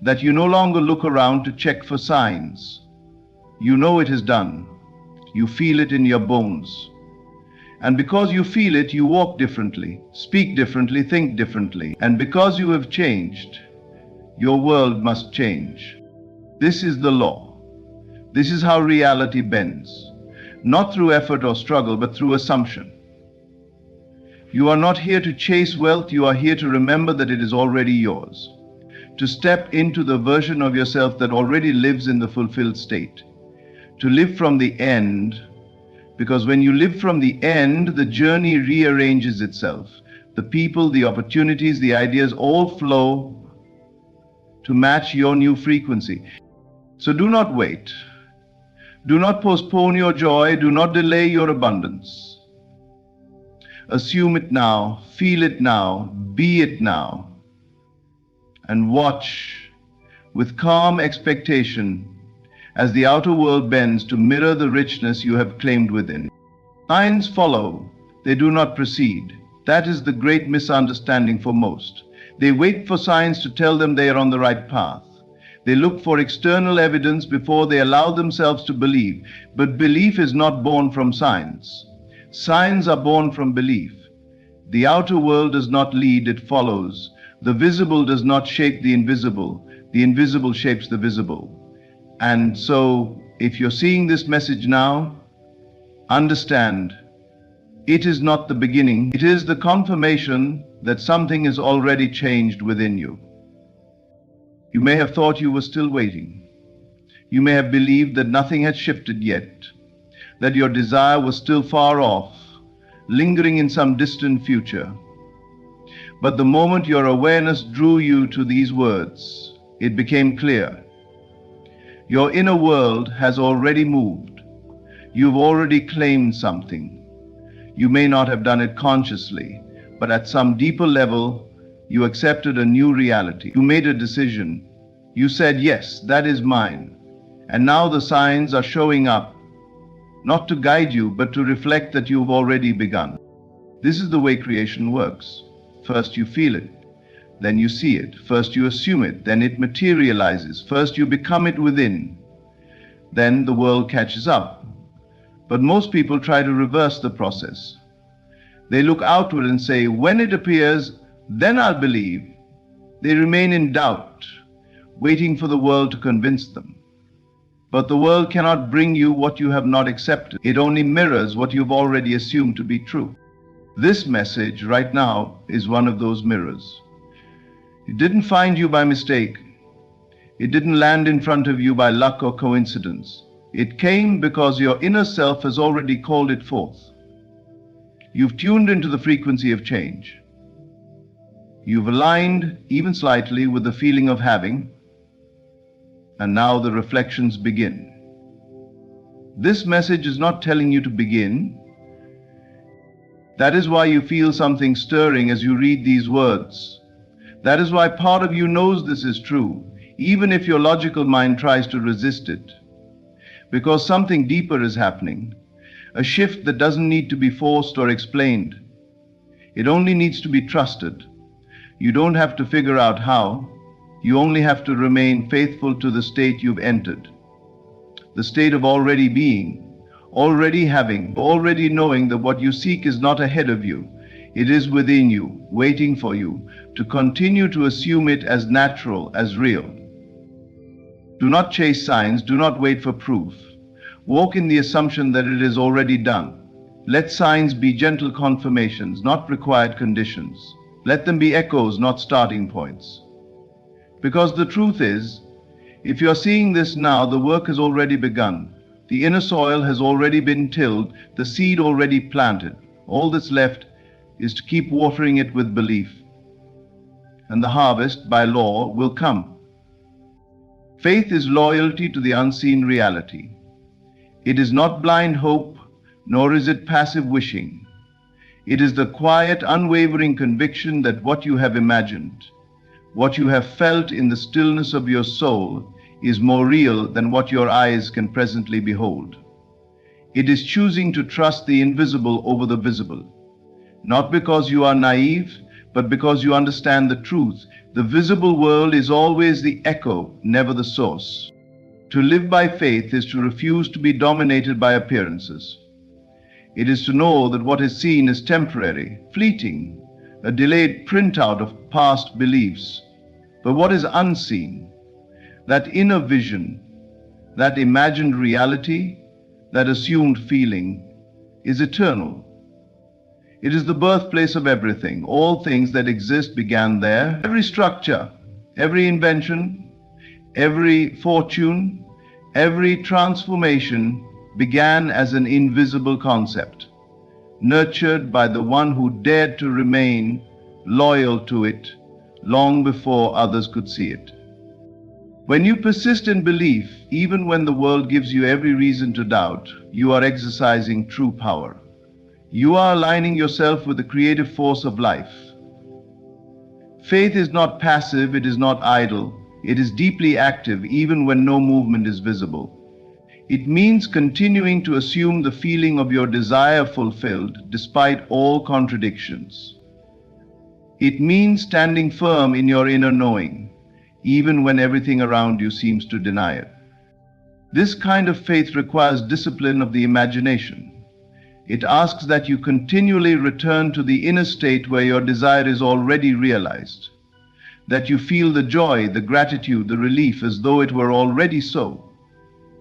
that you no longer look around to check for signs. You know it is done. You feel it in your bones. And because you feel it, you walk differently, speak differently, think differently. And because you have changed, your world must change. This is the law. This is how reality bends. Not through effort or struggle, but through assumption. You are not here to chase wealth, you are here to remember that it is already yours. To step into the version of yourself that already lives in the fulfilled state. To live from the end, because when you live from the end, the journey rearranges itself. The people, the opportunities, the ideas all flow to match your new frequency. So do not wait. Do not postpone your joy, do not delay your abundance. Assume it now, feel it now, be it now, and watch with calm expectation as the outer world bends to mirror the richness you have claimed within. Signs follow, they do not precede. That is the great misunderstanding for most. They wait for signs to tell them they are on the right path. They look for external evidence before they allow themselves to believe. But belief is not born from signs. Signs are born from belief. The outer world does not lead, it follows. The visible does not shape the invisible. The invisible shapes the visible. And so, if you're seeing this message now, understand, it is not the beginning. It is the confirmation that something is already changed within you. You may have thought you were still waiting. You may have believed that nothing had shifted yet, that your desire was still far off, lingering in some distant future. But the moment your awareness drew you to these words, it became clear. Your inner world has already moved. You've already claimed something. You may not have done it consciously, but at some deeper level, you accepted a new reality. You made a decision. You said, yes, that is mine. And now the signs are showing up, not to guide you, but to reflect that you've already begun. This is the way creation works. First you feel it, then you see it. First you assume it, then it materializes. First you become it within, then the world catches up. But most people try to reverse the process. They look outward and say, when it appears, then I'll believe. They remain in doubt, waiting for the world to convince them. But the world cannot bring you what you have not accepted. It only mirrors what you've already assumed to be true. This message right now is one of those mirrors. It didn't find you by mistake. It didn't land in front of you by luck or coincidence. It came because your inner self has already called it forth. You've tuned into the frequency of change. You've aligned, even slightly, with the feeling of having, and now the reflections begin. This message is not telling you to begin. That is why you feel something stirring as you read these words. That is why part of you knows this is true, even if your logical mind tries to resist it. Because something deeper is happening, a shift that doesn't need to be forced or explained. It only needs to be trusted. You don't have to figure out how. You only have to remain faithful to the state you've entered. The state of already being, already having, already knowing that what you seek is not ahead of you. It is within you, waiting for you, to continue to assume it as natural, as real. Do not chase signs, do not wait for proof. Walk in the assumption that it is already done. Let signs be gentle confirmations, not required conditions. Let them be echoes, not starting points. Because the truth is, if you are seeing this now, the work has already begun. The inner soil has already been tilled, the seed already planted. All that's left is to keep watering it with belief. And the harvest, by law, will come. Faith is loyalty to the unseen reality. It is not blind hope, nor is it passive wishing. It is the quiet, unwavering conviction that what you have imagined, what you have felt in the stillness of your soul, is more real than what your eyes can presently behold. It is choosing to trust the invisible over the visible. Not because you are naive, but because you understand the truth. The visible world is always the echo, never the source. To live by faith is to refuse to be dominated by appearances. It is to know that what is seen is temporary, fleeting, a delayed printout of past beliefs. But what is unseen, that inner vision, that imagined reality, that assumed feeling, is eternal. It is the birthplace of everything. All things that exist began there. Every structure, every invention, every fortune, every transformation began as an invisible concept, nurtured by the one who dared to remain loyal to it long before others could see it. When you persist in belief, even when the world gives you every reason to doubt, you are exercising true power. You are aligning yourself with the creative force of life. Faith is not passive, it is not idle. It is deeply active even when no movement is visible. It means continuing to assume the feeling of your desire fulfilled despite all contradictions. It means standing firm in your inner knowing, even when everything around you seems to deny it. This kind of faith requires discipline of the imagination. It asks that you continually return to the inner state where your desire is already realized, that you feel the joy, the gratitude, the relief as though it were already so.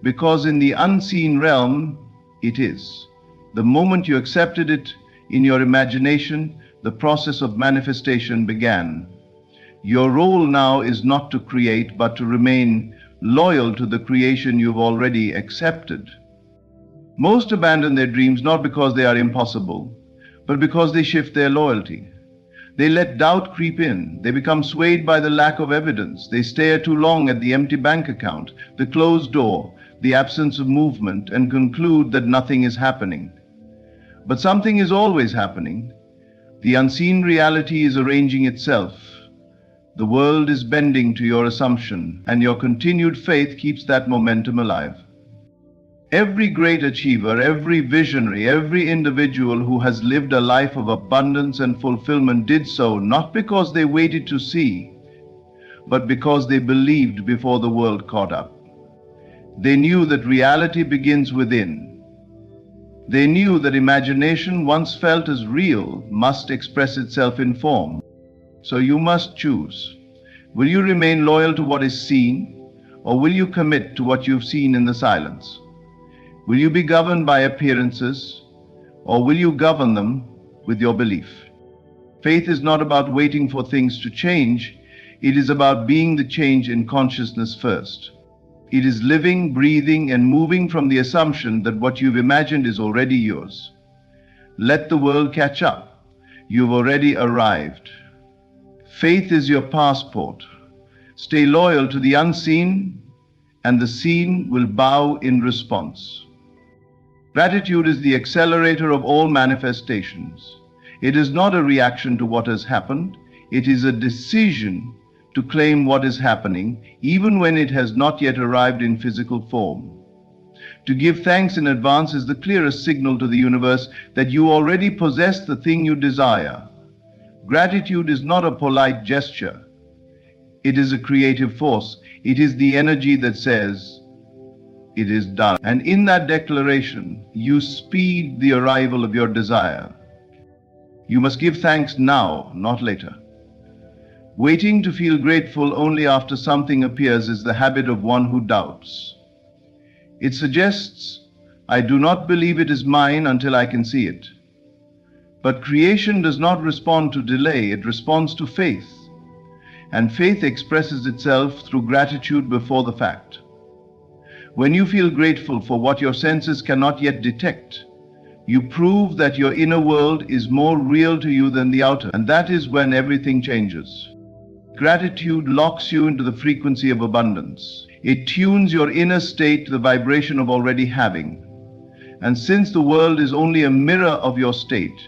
Because in the unseen realm, it is. The moment you accepted it in your imagination, the process of manifestation began. Your role now is not to create, but to remain loyal to the creation you've already accepted. Most abandon their dreams not because they are impossible, but because they shift their loyalty. They let doubt creep in. They become swayed by the lack of evidence. They stare too long at the empty bank account, the closed door, the absence of movement, and conclude that nothing is happening. But something is always happening. The unseen reality is arranging itself. The world is bending to your assumption, and your continued faith keeps that momentum alive. Every great achiever, every visionary, every individual who has lived a life of abundance and fulfillment did so not because they waited to see, but because they believed before the world caught up. They knew that reality begins within. They knew that imagination, once felt as real, must express itself in form. So you must choose. Will you remain loyal to what is seen, or will you commit to what you've seen in the silence? Will you be governed by appearances, or will you govern them with your belief? Faith is not about waiting for things to change. It is about being the change in consciousness first. It is living, breathing, and moving from the assumption that what you've imagined is already yours. Let the world catch up. You've already arrived. Faith is your passport. Stay loyal to the unseen, and the seen will bow in response. Gratitude is the accelerator of all manifestations. It is not a reaction to what has happened, it is a decision to claim what is happening, even when it has not yet arrived in physical form. To give thanks in advance is the clearest signal to the universe that you already possess the thing you desire. Gratitude is not a polite gesture. It is a creative force. It is the energy that says, it is done. And in that declaration, you speed the arrival of your desire. You must give thanks now, not later. Waiting to feel grateful only after something appears is the habit of one who doubts. It suggests, I do not believe it is mine until I can see it. But creation does not respond to delay, it responds to faith. And faith expresses itself through gratitude before the fact. When you feel grateful for what your senses cannot yet detect, you prove that your inner world is more real to you than the outer, and that is when everything changes. Gratitude locks you into the frequency of abundance. It tunes your inner state to the vibration of already having. And since the world is only a mirror of your state,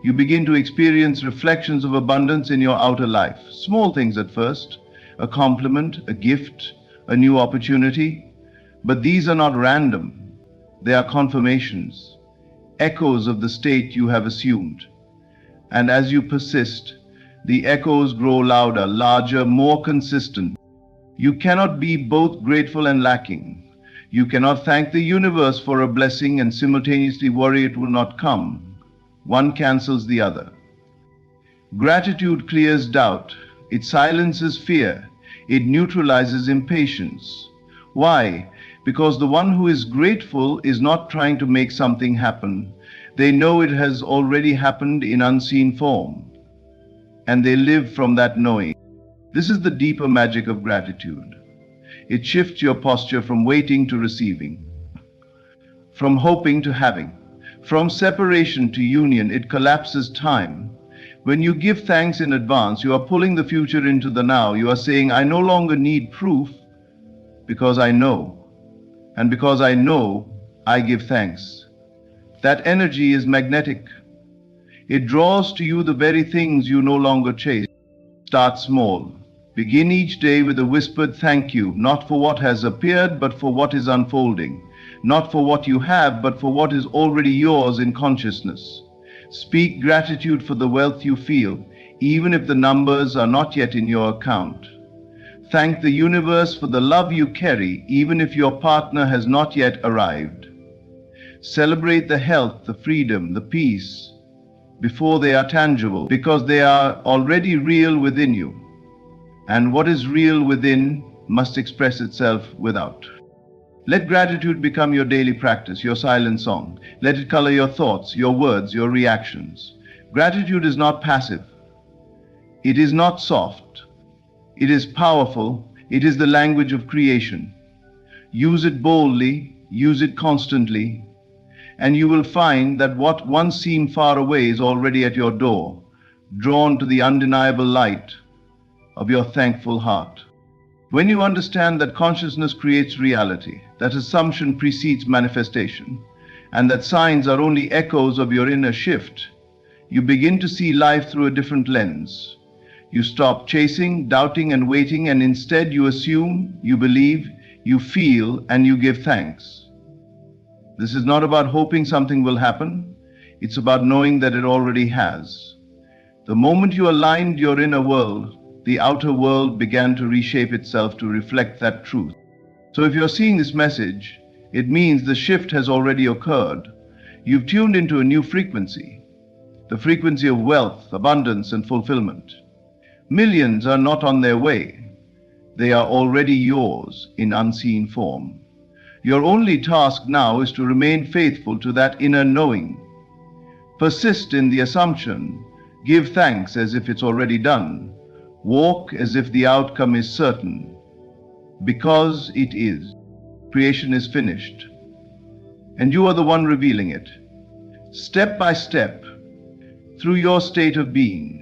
you begin to experience reflections of abundance in your outer life. Small things at first, a compliment, a gift, a new opportunity. But these are not random. They are confirmations, echoes of the state you have assumed. And as you persist, the echoes grow louder, larger, more consistent. You cannot be both grateful and lacking. You cannot thank the universe for a blessing and simultaneously worry it will not come. One cancels the other. Gratitude clears doubt. It silences fear. It neutralizes impatience. Why? Because the one who is grateful is not trying to make something happen. They know it has already happened in unseen form. And they live from that knowing. This is the deeper magic of gratitude. It shifts your posture from waiting to receiving, from hoping to having, from separation to union. It collapses time. When you give thanks in advance, you are pulling the future into the now. You are saying, I no longer need proof because I know. And because I know, I give thanks. That energy is magnetic. It draws to you the very things you no longer chase. Start small. Begin each day with a whispered thank you, not for what has appeared, but for what is unfolding. Not for what you have, but for what is already yours in consciousness. Speak gratitude for the wealth you feel, even if the numbers are not yet in your account. Thank the universe for the love you carry, even if your partner has not yet arrived. Celebrate the health, the freedom, the peace, before they are tangible, because they are already real within you. And what is real within must express itself without. Let gratitude become your daily practice, your silent song. Let it color your thoughts, your words, your reactions. Gratitude is not passive. It is not soft. It is powerful. It is the language of creation. Use it boldly, use it constantly, and you will find that what once seemed far away is already at your door, drawn to the undeniable light of your thankful heart. When you understand that consciousness creates reality, that assumption precedes manifestation, and that signs are only echoes of your inner shift, you begin to see life through a different lens. You stop chasing, doubting, and waiting, and instead you assume, you believe, you feel, and you give thanks. This is not about hoping something will happen. It's about knowing that it already has. The moment you aligned your inner world, the outer world began to reshape itself to reflect that truth. So if you're seeing this message, it means the shift has already occurred. You've tuned into a new frequency, the frequency of wealth, abundance, and fulfillment. Millions are not on their way. They are already yours in unseen form. Your only task now is to remain faithful to that inner knowing. Persist in the assumption. Give thanks as if it's already done. Walk as if the outcome is certain. Because it is. Creation is finished. And you are the one revealing it. Step by step, through your state of being.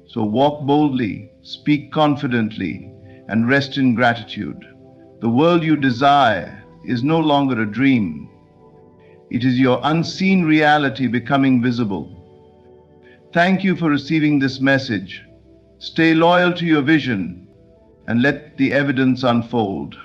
So walk boldly, speak confidently, and rest in gratitude. The world you desire is no longer a dream. It is your unseen reality becoming visible. Thank you for receiving this message. Stay loyal to your vision and let the evidence unfold.